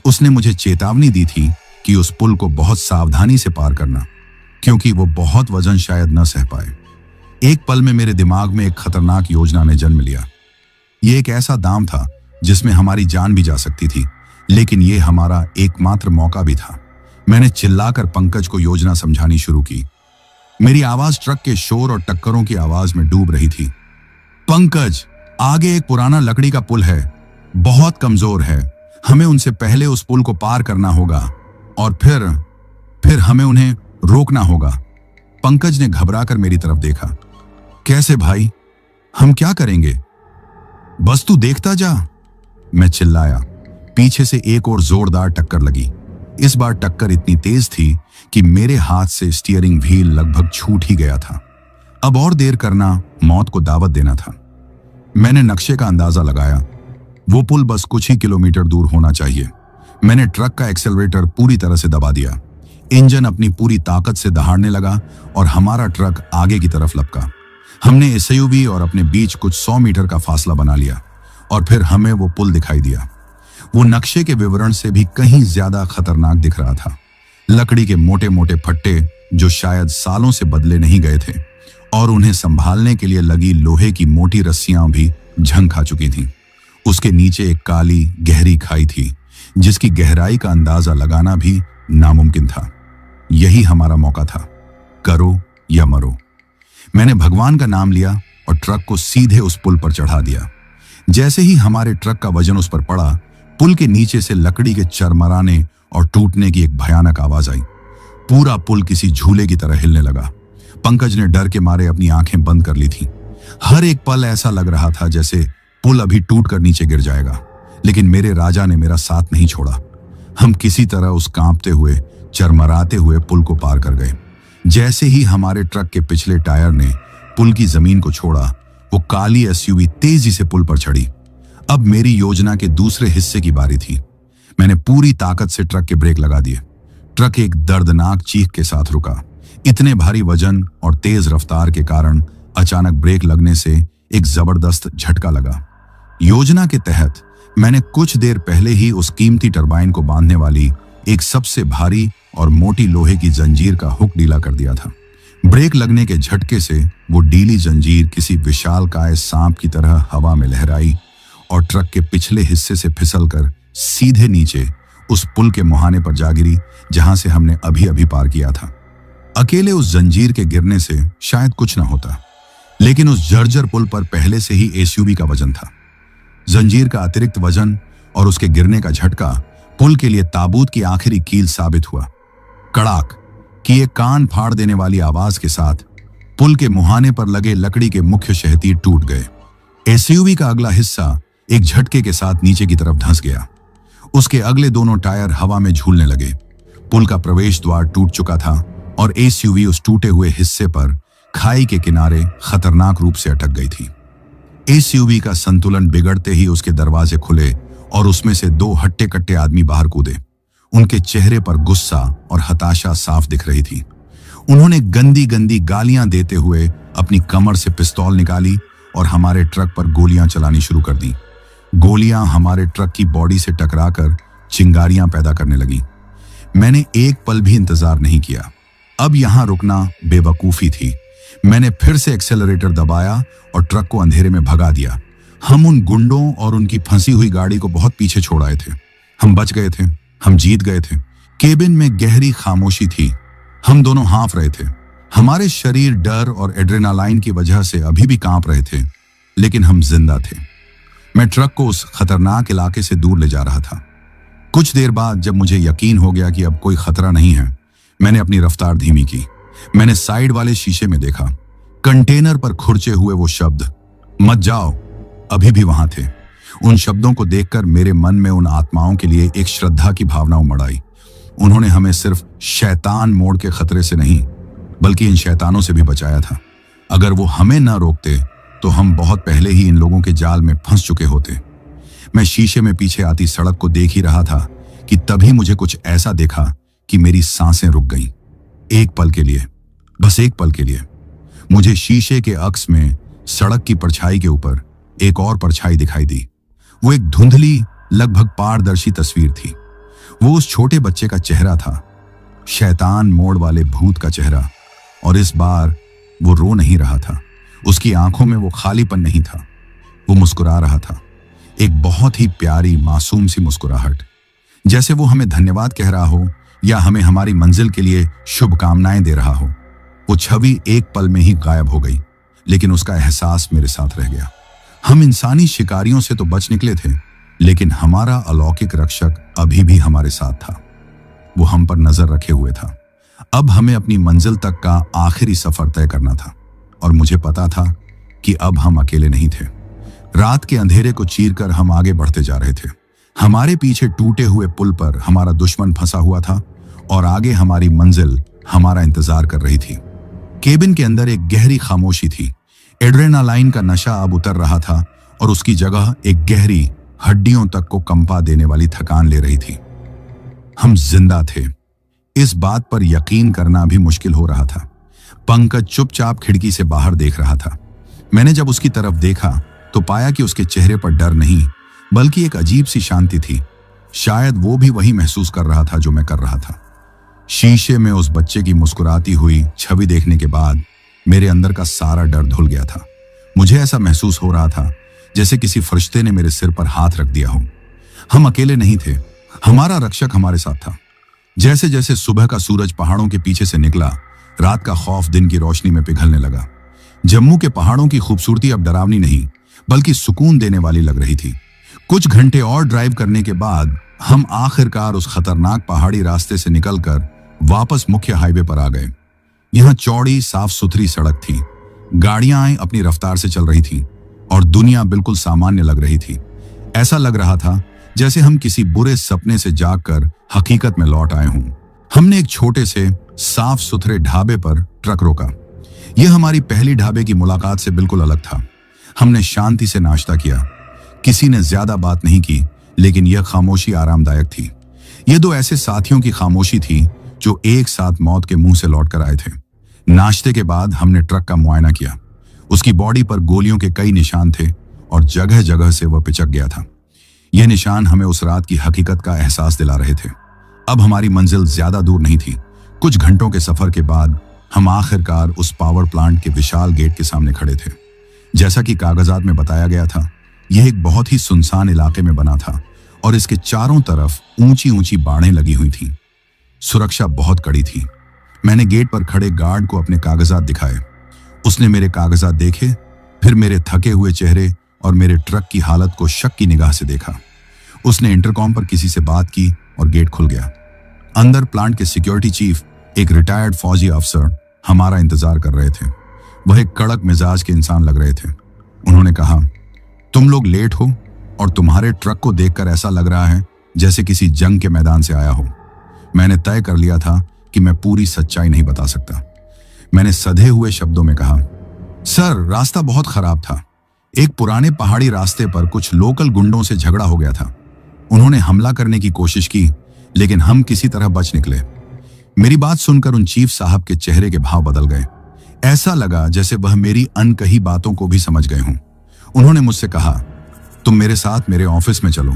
Speaker 1: उसने मुझे चेतावनी दी थी कि उस पुल को बहुत सावधानी से पार करना, क्योंकि वो बहुत वजन शायद न सह पाए। एक पल में मेरे दिमाग में एक खतरनाक योजना ने जन्म लिया। ये एक ऐसा दांव था जिसमें हमारी जान भी जा सकती थी, लेकिन ये हमारा एकमात्र मौका भी था। मैंने चिल्लाकर पंकज को योजना समझानी शुरू की। मेरी आवाज ट्रक के शोर और टक्करों की आवाज में डूब रही थी। पंकज, आगे एक पुराना लकड़ी का पुल है, बहुत कमजोर है। हमें उनसे पहले उस पुल को पार करना होगा और फिर हमें उन्हें रोकना होगा। पंकज ने घबराकर मेरी तरफ देखा। कैसे भाई, हम क्या करेंगे? बस तू देखता जा, मैं चिल्लाया। पीछे से एक और जोरदार टक्कर लगी। इस बार टक्कर इतनी तेज थी कि मेरे हाथ से स्टीयरिंग व्हील लगभग छूट ही गया था। अब और देर करना मौत को दावत देना था। मैंने नक्शे का अंदाजा लगाया। वो पुल बस कुछ ही किलोमीटर दूर होना चाहिए। मैंने ट्रक का एक्सेलरेटर पूरी तरह से दबा दिया। इंजन अपनी पूरी ताकत से दहाड़ने लगा और हमारा ट्रक आगे की तरफ लपका। हमने एसयूवी और अपने बीच कुछ 100 मीटर का फासला बना लिया और फिर हमें वो पुल दिखाई दिया। वो नक्शे के विवरण से भी कहीं ज्यादा खतरनाक दिख रहा था। लकड़ी के मोटे मोटे फट्टे जो शायद सालों से बदले नहीं गए थे, और उन्हें संभालने के लिए लगी लोहे की मोटी रस्सियां भी झंग खा चुकी थीं। उसके नीचे एक काली गहरी खाई थी, जिसकी गहराई का अंदाजा लगाना भी नामुमकिन था। यही हमारा मौका था, करो या मरो। मैंने भगवान का नाम लिया और ट्रक को सीधे उस पुल पर चढ़ा दिया। जैसे ही हमारे ट्रक का वजन उस पर पड़ा, पुल के नीचे से लकड़ी के चरमराने और टूटने की एक भयानक आवाज आई। पूरा पुल किसी झूले की तरह हिलने लगा। पंकज ने डर के मारे अपनी आंखें बंद कर ली थीं। हर एक पल ऐसा लग रहा था जैसे पुल अभी टूट कर नीचे गिर जाएगा, लेकिन मेरे राजा ने मेरा साथ नहीं छोड़ा। हम किसी तरह उस कांपते हुए, चरमराते हुए पुल को पार कर गए। जैसे ही हमारे ट्रक के पिछले टायर ने पुल की जमीन को छोड़ा, वो काली एसयूवी तेजी से पुल पर चढ़ी। अब मेरी योजना के दूसरे हिस्से की बारी थी। मैंने पूरी ताकत से ट्रक के ब्रेक लगा दिए। ट्रक एक दर्दनाक चीख के साथ रुका। इतने भारी वजन और तेज रफ्तार के कारण अचानक ब्रेक लगने से एक जबरदस्त झटका लगा। योजना के तहत मैंने कुछ देर पहले ही उस कीमती टरबाइन को बांधने वाली एक सबसे भारी और मोटी लोहे की जंजीर का हुक ढीला कर दिया था। ब्रेक लगने के झटके से वो ढीली जंजीर किसी विशालकाय सांप की तरह हवा में लहराई और ट्रक के पिछले हिस्से से फिसलकर सीधे नीचे उस पुल के मुहाने पर जा गिरी जहां से हमने अभी अभी पार किया था। अकेले उस जंजीर के गिरने से शायद कुछ न होता, लेकिन उस जर्जर पुल पर पहले से ही एसयूवी का वजन था। जंजीर का अतिरिक्त वजन और उसके गिरने का झटका पुल के लिए ताबूत की आखिरी कील साबित हुआ। कड़ाक की एक कान फाड़ देने वाली आवाज के साथ पुल के मुहाने पर लगे लकड़ी के मुख्य शहतीर टूट गए। एसयूवी का अगला हिस्सा एक झटके के साथ नीचे की तरफ धंस गया। उसके अगले दोनों टायर हवा में झूलने लगे। पुल का प्रवेश द्वार टूट चुका था और एसयूवी उस टूटे हुए हिस्से पर खाई के किनारे खतरनाक रूप से अटक गई थी। एसयूवी का संतुलन बिगड़ते ही उसके दरवाजे खुले और उसमें से दो हट्टे कट्टे आदमी बाहर कूदे। उनके चेहरे पर गुस्सा और हताशा साफ दिख रही थी। उन्होंने गंदी गंदी गालियां देते हुए अपनी कमर से पिस्तौल निकाली और हमारे ट्रक पर गोलियां चलानी शुरू कर दी। गोलियां हमारे ट्रक की बॉडी से टकराकर चिंगारियां पैदा करने लगी। मैंने एक पल भी इंतजार नहीं किया। अब यहां रुकना बेवकूफी थी। मैंने फिर से एक्सेलरेटर दबाया और ट्रक को अंधेरे में भगा दिया। हम उन गुंडों और उनकी फंसी हुई गाड़ी को बहुत पीछे छोड़ आए थे। हम बच गए थे, हम जीत गए थे। केबिन में गहरी खामोशी थी। हम दोनों हाँफ रहे थे। हमारे शरीर डर और एड्रेनालाइन की वजह से अभी भी कांप रहे थे, लेकिन हम जिंदा थे। मैं ट्रक को उस खतरनाक इलाके से दूर ले जा रहा था। कुछ देर बाद जब मुझे यकीन हो गया कि अब कोई खतरा नहीं है, मैंने अपनी रफ्तार धीमी की। मैंने साइड वाले शीशे में देखा। कंटेनर पर खुरचे हुए वो शब्द "मत जाओ" अभी भी वहां थे। उन शब्दों को देखकर मेरे मन में उन आत्माओं के लिए एक श्रद्धा की भावना उमड़ आई। उन्होंने हमें सिर्फ शैतान मोड़ के खतरे से नहीं, बल्कि इन शैतानों से भी बचाया था। अगर वो हमें न रोकते तो हम बहुत पहले ही इन लोगों के जाल में फंस चुके होते। मैं शीशे में पीछे आती सड़क को देख ही रहा था कि तभी मुझे कुछ ऐसा देखा कि मेरी सांसें रुक गईं। एक पल के लिए, बस एक पल के लिए, मुझे शीशे के अक्स में सड़क की परछाई के ऊपर एक और परछाई दिखाई दी। वो एक धुंधली, लगभग पारदर्शी तस्वीर थी। वो उस छोटे बच्चे का चेहरा था, शैतान मोड़ वाले भूत का चेहरा। और इस बार वो रो नहीं रहा था। उसकी आंखों में वो खालीपन नहीं था, वो मुस्कुरा रहा था। एक बहुत ही प्यारी, मासूम सी मुस्कुराहट, जैसे वो हमें धन्यवाद कह रहा हो या हमें हमारी मंजिल के लिए शुभकामनाएं दे रहा हो। वो छवि एक पल में ही गायब हो गई, लेकिन उसका एहसास मेरे साथ रह गया। हम इंसानी शिकारियों से तो बच निकले थे, लेकिन हमारा अलौकिक रक्षक अभी भी हमारे साथ था। वो हम पर नजर रखे हुए था। अब हमें अपनी मंजिल तक का आखिरी सफर तय करना था, और मुझे पता था कि अब हम अकेले नहीं थे। रात के अंधेरे को चीरकर हम आगे बढ़ते जा रहे थे। हमारे पीछे टूटे हुए पुल पर हमारा दुश्मन फंसा हुआ था और आगे हमारी मंजिल हमारा इंतजार कर रही थी। केबिन के अंदर एक गहरी खामोशी थी। एड्रेनालाइन का नशा अब उतर रहा था और उसकी जगह एक गहरी, हड्डियों तक को कंपा देने वाली थकान ले रही थी। हम जिंदा थे, इस बात पर यकीन करना भी मुश्किल हो रहा था। पंकज चुपचाप खिड़की से बाहर देख रहा था। मैंने जब उसकी तरफ देखा तो पाया कि उसके चेहरे पर डर नहीं, बल्कि एक अजीब सी शांति थी। शायद वो भी वही महसूस कर रहा था जो मैं कर रहा था। शीशे में उस बच्चे की मुस्कुराती हुई छवि देखने के बाद मेरे अंदर का सारा डर धुल गया था। मुझे ऐसा महसूस हो रहा था जैसे किसी फरिश्ते ने मेरे सिर पर हाथ रख दिया हो। हम अकेले नहीं थे, हमारा रक्षक हमारे साथ था। जैसे जैसे सुबह का सूरज पहाड़ों के पीछे से निकला, रात का खौफ दिन की रोशनी में पिघलने लगा। जम्मू के पहाड़ों की खूबसूरती अब डरावनी नहीं, बल्कि सुकून देने वाली लग रही थी। कुछ घंटे और ड्राइव करने के बाद हम आखिरकार उस खतरनाक पहाड़ी रास्ते से निकलकर वापस मुख्य हाईवे पर आ गए। यहाँ चौड़ी साफ सुथरी सड़क थी, गाड़ियां अपनी रफ्तार से चल रही थीं और दुनिया बिल्कुल सामान्य लग रही थी। ऐसा लग रहा था जैसे हम किसी बुरे सपने से जागकर हकीकत में लौट आए हों। हमने एक छोटे से साफ सुथरे ढाबे पर ट्रक रोका। यह हमारी पहली ढाबे की मुलाकात से बिल्कुल अलग था। हमने शांति से नाश्ता किया। किसी ने ज्यादा बात नहीं की, लेकिन यह खामोशी आरामदायक थी। ये दो ऐसे साथियों की खामोशी थी जो एक साथ मौत के मुंह से लौटकर आए थे। नाश्ते के बाद हमने ट्रक का मुआयना किया। उसकी बॉडी पर गोलियों के कई निशान थे और जगह जगह से वह पिचक गया था। यह निशान हमें उस रात की हकीकत का एहसास दिला रहे थे। अब हमारी मंजिल ज्यादा दूर नहीं थी। कुछ घंटों के सफर के बाद हम आखिरकार उस पावर प्लांट के विशाल गेट के सामने खड़े थे। जैसा कि कागजात में बताया गया था, यह एक बहुत ही सुनसान इलाके में बना था और इसके चारों तरफ ऊंची ऊंची बाड़ें लगी हुई थीं। सुरक्षा बहुत कड़ी थी। मैंने गेट पर खड़े गार्ड को अपने कागजात दिखाए। उसने मेरे कागजात देखे, फिर मेरे थके हुए चेहरे और मेरे ट्रक की हालत को शक की निगाह से देखा। उसने इंटरकॉम पर किसी से बात की और गेट खुल गया। अंदर प्लांट के सिक्योरिटी चीफ, एक रिटायर्ड फौजी अफसर, हमारा इंतजार कर रहे थे। वह एक कड़क मिजाज के इंसान लग रहे थे। उन्होंने कहा, तुम लोग लेट हो और तुम्हारे ट्रक को देखकर ऐसा लग रहा है जैसे किसी जंग के मैदान से आया हो। मैंने तय कर लिया था कि मैं पूरी सच्चाई नहीं बता सकता। मैंने सधे हुए शब्दों में कहा, सर, रास्ता बहुत खराब था। एक पुराने पहाड़ी रास्ते पर कुछ लोकल गुंडों से झगड़ा हो गया था। उन्होंने हमला करने की कोशिश की, लेकिन हम किसी तरह बच निकले। मेरी बात सुनकर उन चीफ साहब के चेहरे के भाव बदल गए। ऐसा लगा जैसे वह मेरी अनकही बातों को भी समझ गए हों। उन्होंने मुझसे कहा, तुम मेरे साथ मेरे ऑफिस में चलो,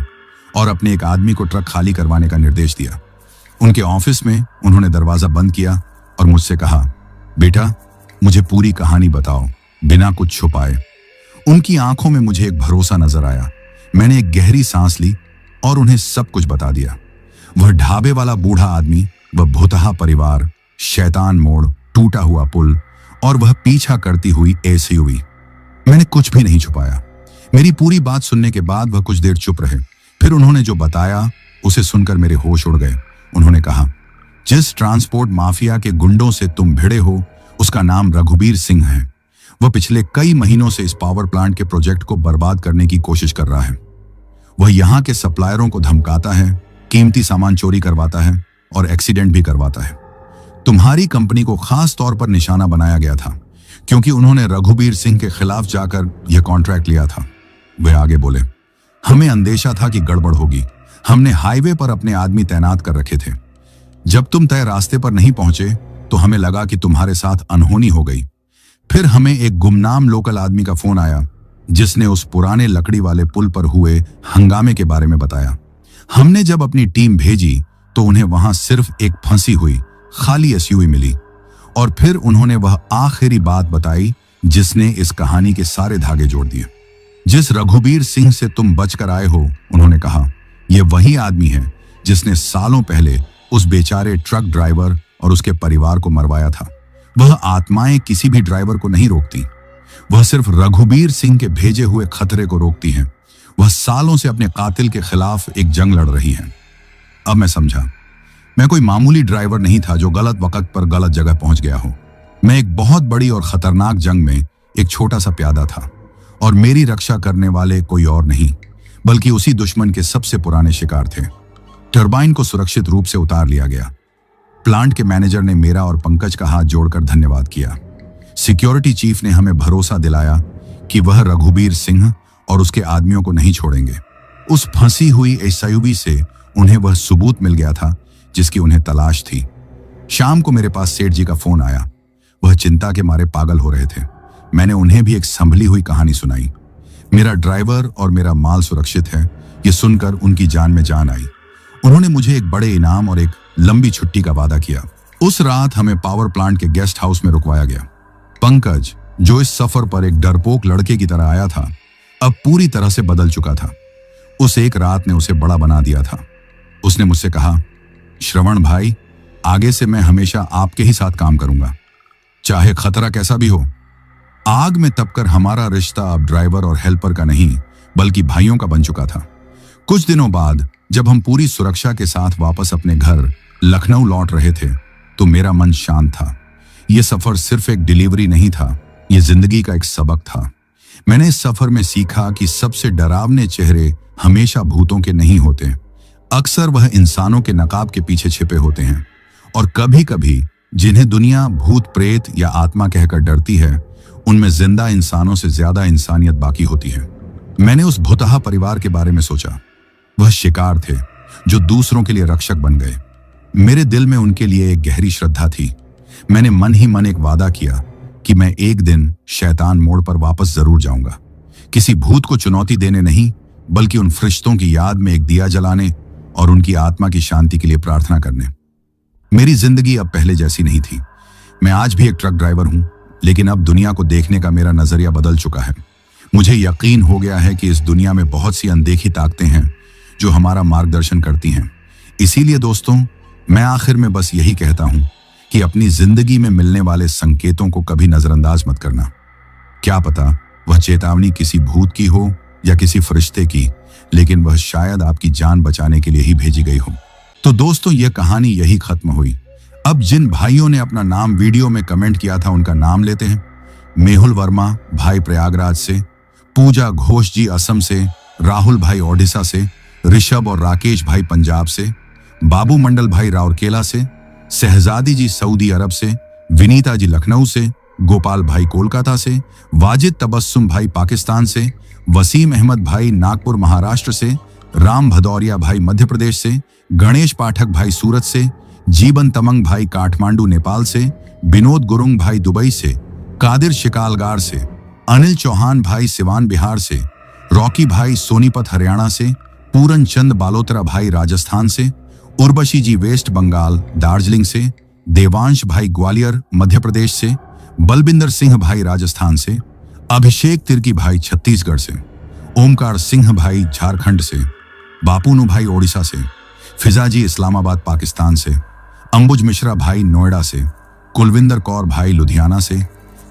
Speaker 1: और अपने एक आदमी को ट्रक खाली करवाने का निर्देश दिया। उनके ऑफिस में उन्होंने दरवाजा बंद किया और मुझसे कहा, बेटा, मुझे पूरी कहानी बताओ, बिना कुछ छुपाए। उनकी आंखों में मुझे एक भरोसा नजर आया। मैंने एक गहरी सांस ली और उन्हें सब कुछ बता दिया। वह ढाबे वाला बूढ़ा आदमी, वह भुतहा परिवार, शैतान मोड़, टूटा हुआ पुल और वह पीछा करती हुई एसयूवी। मैंने कुछ भी नहीं छुपाया। मेरी पूरी बात सुनने के बाद वह कुछ देर चुप रहे। फिर उन्होंने जो बताया उसे सुनकर मेरे होश उड़ गए। उन्होंने कहा, जिस ट्रांसपोर्ट माफिया के गुंडों से तुम भिड़े हो, उसका नाम रघुबीर सिंह है। वह पिछले कई महीनों से इस पावर प्लांट के प्रोजेक्ट को बर्बाद करने की कोशिश कर रहा है। वह यहाँ के सप्लायरों को धमकाता है, कीमती सामान चोरी करवाता है और एक्सीडेंट भी करवाता है। तुम्हारी कंपनी को खास तौर पर निशाना बनाया गया था क्योंकि उन्होंने रघुबीर सिंह के खिलाफ जाकर यह कॉन्ट्रैक्ट लिया था। वे आगे बोले, हमें अंदेशा था कि गड़बड़ होगी। हमने हाईवे पर अपने आदमी तैनात कर रखे थे। जब तुम तय रास्ते पर नहीं पहुंचे तो हमें लगा कि तुम्हारे साथ अनहोनी हो गई। फिर हमें एक गुमनाम लोकल आदमी का फोन आया जिसने उस पुराने लकड़ी वाले पुल पर हुए हंगामे के बारे में बताया। हमने जब अपनी टीम भेजी तो उन्हें वहां सिर्फ एक फंसी हुई खाली एसयूवी मिली और फिर उन्होंने वह आखिरी बात बताई जिसने इस कहानी के सारे धागे जोड़ दिए। जिस रघुबीर सिंह से तुम बचकर आए हो, उन्होंने कहा, यह वही आदमी है जिसने सालों पहले उस बेचारे ट्रक ड्राइवर और उसके परिवार को मरवाया था। वह आत्माएं किसी भी ड्राइवर को नहीं रोकती, वह सिर्फ रघुबीर सिंह के भेजे हुए खतरे को रोकती हैं। वह सालों से अपने कातिल के खिलाफ एक जंग लड़ रही है। अब मैं समझा, मैं कोई मामूली ड्राइवर नहीं था जो गलत वक्त पर गलत जगह पहुंच गया हो। मैं एक बहुत बड़ी और खतरनाक जंग में एक छोटा सा प्यादा था और मेरी रक्षा करने वाले कोई और नहीं बल्कि उसी दुश्मन के सबसे पुराने शिकार थे। टरबाइन को सुरक्षित रूप से उतार लिया गया। प्लांट के मैनेजर ने मेरा और पंकज का हाथ जोड़कर धन्यवाद किया। सिक्योरिटी चीफ ने हमें भरोसा दिलाया कि वह रघुबीर सिंह और उसके आदमियों को नहीं छोड़ेंगे। उस फंसी हुई एसयूवी से उन्हें वह सबूत मिल गया था जिसकी उन्हें तलाश थी। शाम को मेरे पास सेठ जी का फोन आया। वह चिंता के मारे पागल हो रहे थे। मैंने उन्हें भी एक संभली हुई कहानी सुनाई। मेरा ड्राइवर और मेरा माल सुरक्षित है, ये सुनकर उनकी जान में जान आई। उन्होंने मुझे एक बड़े इनाम और एक लंबी छुट्टी का वादा किया। उस रात हमें पावर प्लांट के गेस्ट हाउस में रुकवाया गया। पंकज, जो इस सफर पर एक डरपोक लड़के की तरह आया था, अब पूरी तरह से बदल चुका था। उस एक रात ने उसे बड़ा बना दिया था। उसने मुझसे कहा, श्रवण भाई, आगे से मैं हमेशा आपके ही साथ काम करूंगा, चाहे खतरा कैसा भी हो। आग में तपकर हमारा रिश्ता अब ड्राइवर और हेल्पर का नहीं बल्कि भाइयों का बन चुका था। कुछ दिनों बाद जब हम पूरी सुरक्षा के साथ वापस अपने घर लखनऊ लौट रहे थे तो मेरा मन शांत था। यह सफर सिर्फ एक डिलीवरी नहीं था, यह जिंदगी का एक सबक था। मैंने इस सफर में सीखा कि सबसे डरावने चेहरे हमेशा भूतों के नहीं होते। अक्सर वह इंसानों के नकाब के पीछे छिपे होते हैं, और कभी कभी जिन्हें दुनिया भूत प्रेत या आत्मा कहकर डरती है, उनमें जिंदा इंसानों से ज्यादा इंसानियत बाकी होती है। मैंने उस भुतहा परिवार के बारे में सोचा। वह शिकार थे जो दूसरों के लिए रक्षक बन गए। मेरे दिल में उनके लिए एक गहरी श्रद्धा थी। मैंने मन ही मन एक वादा किया कि मैं एक दिन शैतान मोड़ पर वापस जरूर जाऊंगा, किसी भूत को चुनौती देने नहीं, बल्कि उन फरिश्तों की याद में एक दिया जलाने और उनकी आत्मा की शांति के लिए प्रार्थना करने। मेरी जिंदगी अब पहले जैसी नहीं थी। मैं आज भी एक ट्रक ड्राइवर हूं, लेकिन अब दुनिया को देखने का मेरा नजरिया बदल चुका है। मुझे यकीन हो गया है कि इस दुनिया में बहुत सी अनदेखी ताकतें हैं जो हमारा मार्गदर्शन करती हैं। इसीलिए दोस्तों, मैं आखिर में बस यही कहता हूं कि अपनी जिंदगी में मिलने वाले संकेतों को कभी नजरअंदाज मत करना। क्या पता वह चेतावनी किसी भूत की हो या किसी फरिश्ते की, लेकिन वह शायद आपकी जान बचाने के लिए ही भेजी गई हो। तो दोस्तों, यह कहानी यही खत्म हुई। अब जिन भाइयों ने अपना नाम वीडियो में कमेंट किया था, उनका नाम लेते हैं। मेहुल वर्मा भाई प्रयागराज से, पूजा घोष जी असम से, राहुल भाई ओडिशा से, ऋषभ और राकेश भाई पंजाब से, बाबू मंडल भाई राउरकेला से, शहजादी जी सऊदी अरब से, विनीता जी लखनऊ से, गोपाल भाई कोलकाता से, वाजिद तबस्सुम भाई पाकिस्तान से, वसीम अहमद भाई नागपुर महाराष्ट्र से, राम भदौरिया भाई मध्य प्रदेश से, गणेश पाठक भाई सूरत से, जीवन तमंग भाई काठमांडू नेपाल से, विनोद गुरुंग भाई दुबई से, कादिर शिकालगार से, अनिल चौहान भाई सिवान बिहार से, रॉकी भाई सोनीपत हरियाणा से, पूरन चंद बालोतरा भाई राजस्थान से, उर्वशी जी वेस्ट बंगाल दार्जिलिंग से, देवांश भाई ग्वालियर मध्य प्रदेश से, बलबिंदर सिंह भाई राजस्थान से, अभिषेक तिर्की भाई छत्तीसगढ़ से, ओमकार सिंह भाई झारखंड से, बापूनु भाई ओडिशा से, फिजा जी इस्लामाबाद पाकिस्तान से, अंबुज मिश्रा भाई नोएडा से, कुलविंदर कौर भाई लुधियाना से,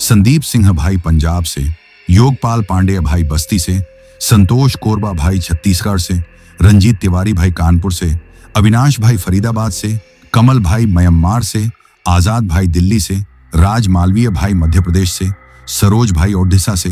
Speaker 1: संदीप सिंह भाई पंजाब से, योगपाल पांडे भाई बस्ती से, संतोष कोरबा भाई छत्तीसगढ़ से, रंजीत तिवारी भाई कानपुर से, अविनाश भाई फरीदाबाद से, कमल भाई म्यांमार से, आजाद भाई दिल्ली से, राज मालवीय भाई मध्य प्रदेश से, सरोज भाई ओडिशा से,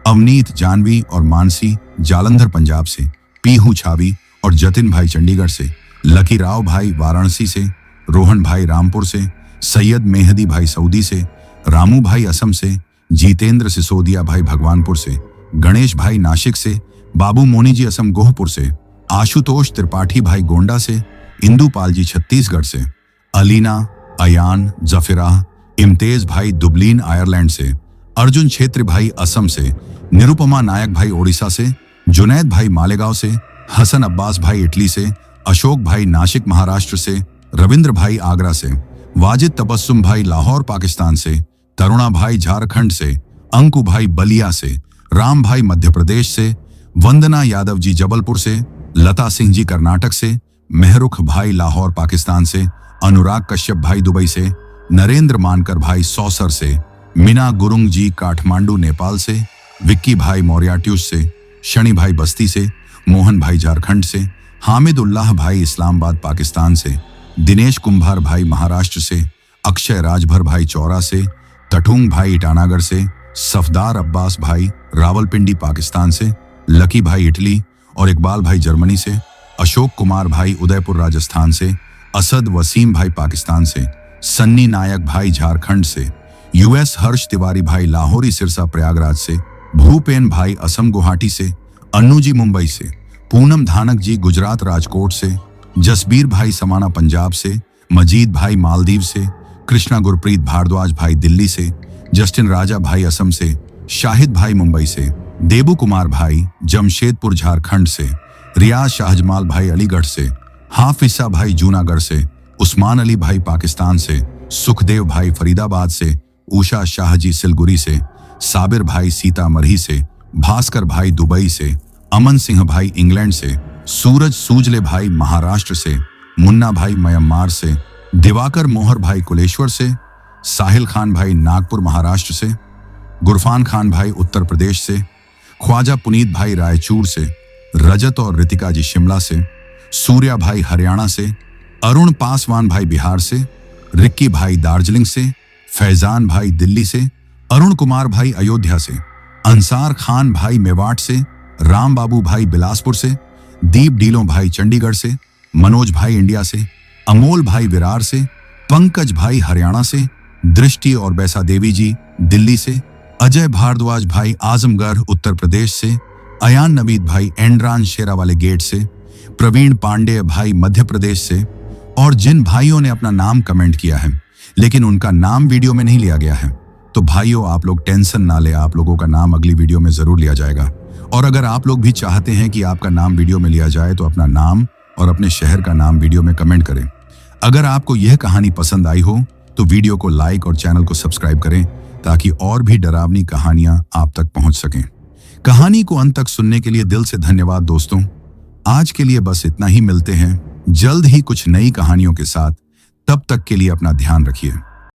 Speaker 1: अवनीत जानवी और मानसी जालंधर पंजाब से, पीहू छावी और जतिन भाई चंडीगढ़ से, लकी राव भाई वाराणसी से, रोहन भाई रामपुर से, सैयद मेहदी भाई सऊदी से, रामू भाई असम से, जीतेंद्र सिसोदिया भाई भगवानपुर से, गणेश भाई नासिक से, बाबू मोनी जी असम गोहपुर से, आशुतोष त्रिपाठी भाई गोंडा से, इंदुपाल जी छत्तीसगढ़ से, अलीना, अयान, जफिरा, इम्तेज भाई दुबलिन आयरलैंड से, अर्जुन क्षेत्र भाई असम से, निरुपमा नायक भाई ओडिशा से, जुनैद भाई मालेगांव से, हसन अब्बास भाई इटली से, अशोक भाई नासिक महाराष्ट्र से, रविंद्र भाई आगरा से, वाजिद तबस्सुम भाई लाहौर पाकिस्तान से, तरुणा भाई झारखंड से, अंकु भाई बलिया से, राम भाई मध्य प्रदेश से, वंदना यादव जी जबलपुर से, लता सिंह जी कर्नाटक से, मेहरुख भाई लाहौर पाकिस्तान से, अनुराग कश्यप भाई दुबई से, नरेंद्र मानकर भाई सौसर से, मीना गुरुंग जी काठमांडू नेपाल से, विक्की भाई मौर्याट्यूस से, शनि भाई बस्ती से, मोहन भाई झारखंड से, हामिद उल्लाह भाई इस्लामाबाद पाकिस्तान से, दिनेश कुंभार भाई महाराष्ट्र से, अक्षय राजभर भाई चौरा से, टठुंग भाई ईटानगर से, सफदार अब्बास भाई रावलपिंडी पाकिस्तान से, लकी भाई इटली और इकबाल भाई जर्मनी से, अशोक कुमार भाई उदयपुर राजस्थान से, असद वसीम भाई पाकिस्तान से, सन्नी नायक भाई झारखंड से, यूएस हर्ष तिवारी भाई लाहौरी सिरसा प्रयागराज से, भूपेन भाई असम गुवाहाटी से, अन्नू जी मुंबई से, पूनम धानक जी गुजरात राजकोट से, जसबीर भाई समाना पंजाब से, मजीद भाई मालदीव से, कृष्णा गुरप्रीत भारद्वाज भाई दिल्ली से, जस्टिन राजा भाई असम से, शाहिद भाई मुंबई से, देबू कुमार भाई जमशेदपुर झारखंड से, रियाज शाहजमाल भाई अलीगढ़ से, हाफिसा भाई जूनागढ़ से, उस्मान अली भाई पाकिस्तान से, सुखदेव भाई फरीदाबाद से, उषा शाह जी सिलगुरी से, साबिर भाई सीतामढ़ी से, भास्कर भाई दुबई से, अमन सिंह भाई इंग्लैंड से, सूरज सूजले भाई महाराष्ट्र से, मुन्ना भाई म्यांमार से, दिवाकर मोहर भाई कुलेश्वर से, साहिल खान भाई नागपुर महाराष्ट्र से, गुरफान खान भाई उत्तर प्रदेश से, ख्वाजा पुनीत भाई रायचूर से, रजत और रितिका जी शिमला से, सूर्या भाई हरियाणा से, अरुण पासवान भाई बिहार से, रिक्की भाई दार्जिलिंग से, फैजान भाई दिल्ली से, अरुण कुमार भाई अयोध्या से, अंसार खान भाई मेवाट से, राम बाबू भाई बिलासपुर से, दीप डीलों भाई चंडीगढ़ से, मनोज भाई इंडिया से, अमोल भाई विरार से, पंकज भाई हरियाणा से, दृष्टि और बैसा देवी जी दिल्ली से, अजय भारद्वाज भाई आजमगढ़ उत्तर प्रदेश से, अयान नवीद भाई एंड्रान शेरावाले गेट से, प्रवीण पांडे भाई मध्य प्रदेश से, और जिन भाइयों ने अपना नाम कमेंट किया है लेकिन उनका नाम वीडियो में नहीं लिया गया है, तो भाइयों आप लोग टेंशन ना ले, आप लोगों का नाम अगली वीडियो में जरूर लिया जाएगा। और अगर आप लोग भी चाहते हैं कि आपका नाम वीडियो में लिया जाए तो अपना नाम और अपने शहर का नाम वीडियो में कमेंट करें। अगर आपको यह कहानी पसंद आई हो तो वीडियो को लाइक और चैनल को सब्सक्राइब करें ताकि और भी डरावनी कहानियां आप तक पहुंच सकें। कहानी को अंत तक सुनने के लिए दिल से धन्यवाद दोस्तों। आज के लिए बस इतना ही, मिलते हैं जल्द ही कुछ नई कहानियों के साथ। तब तक के लिए अपना ध्यान रखिए।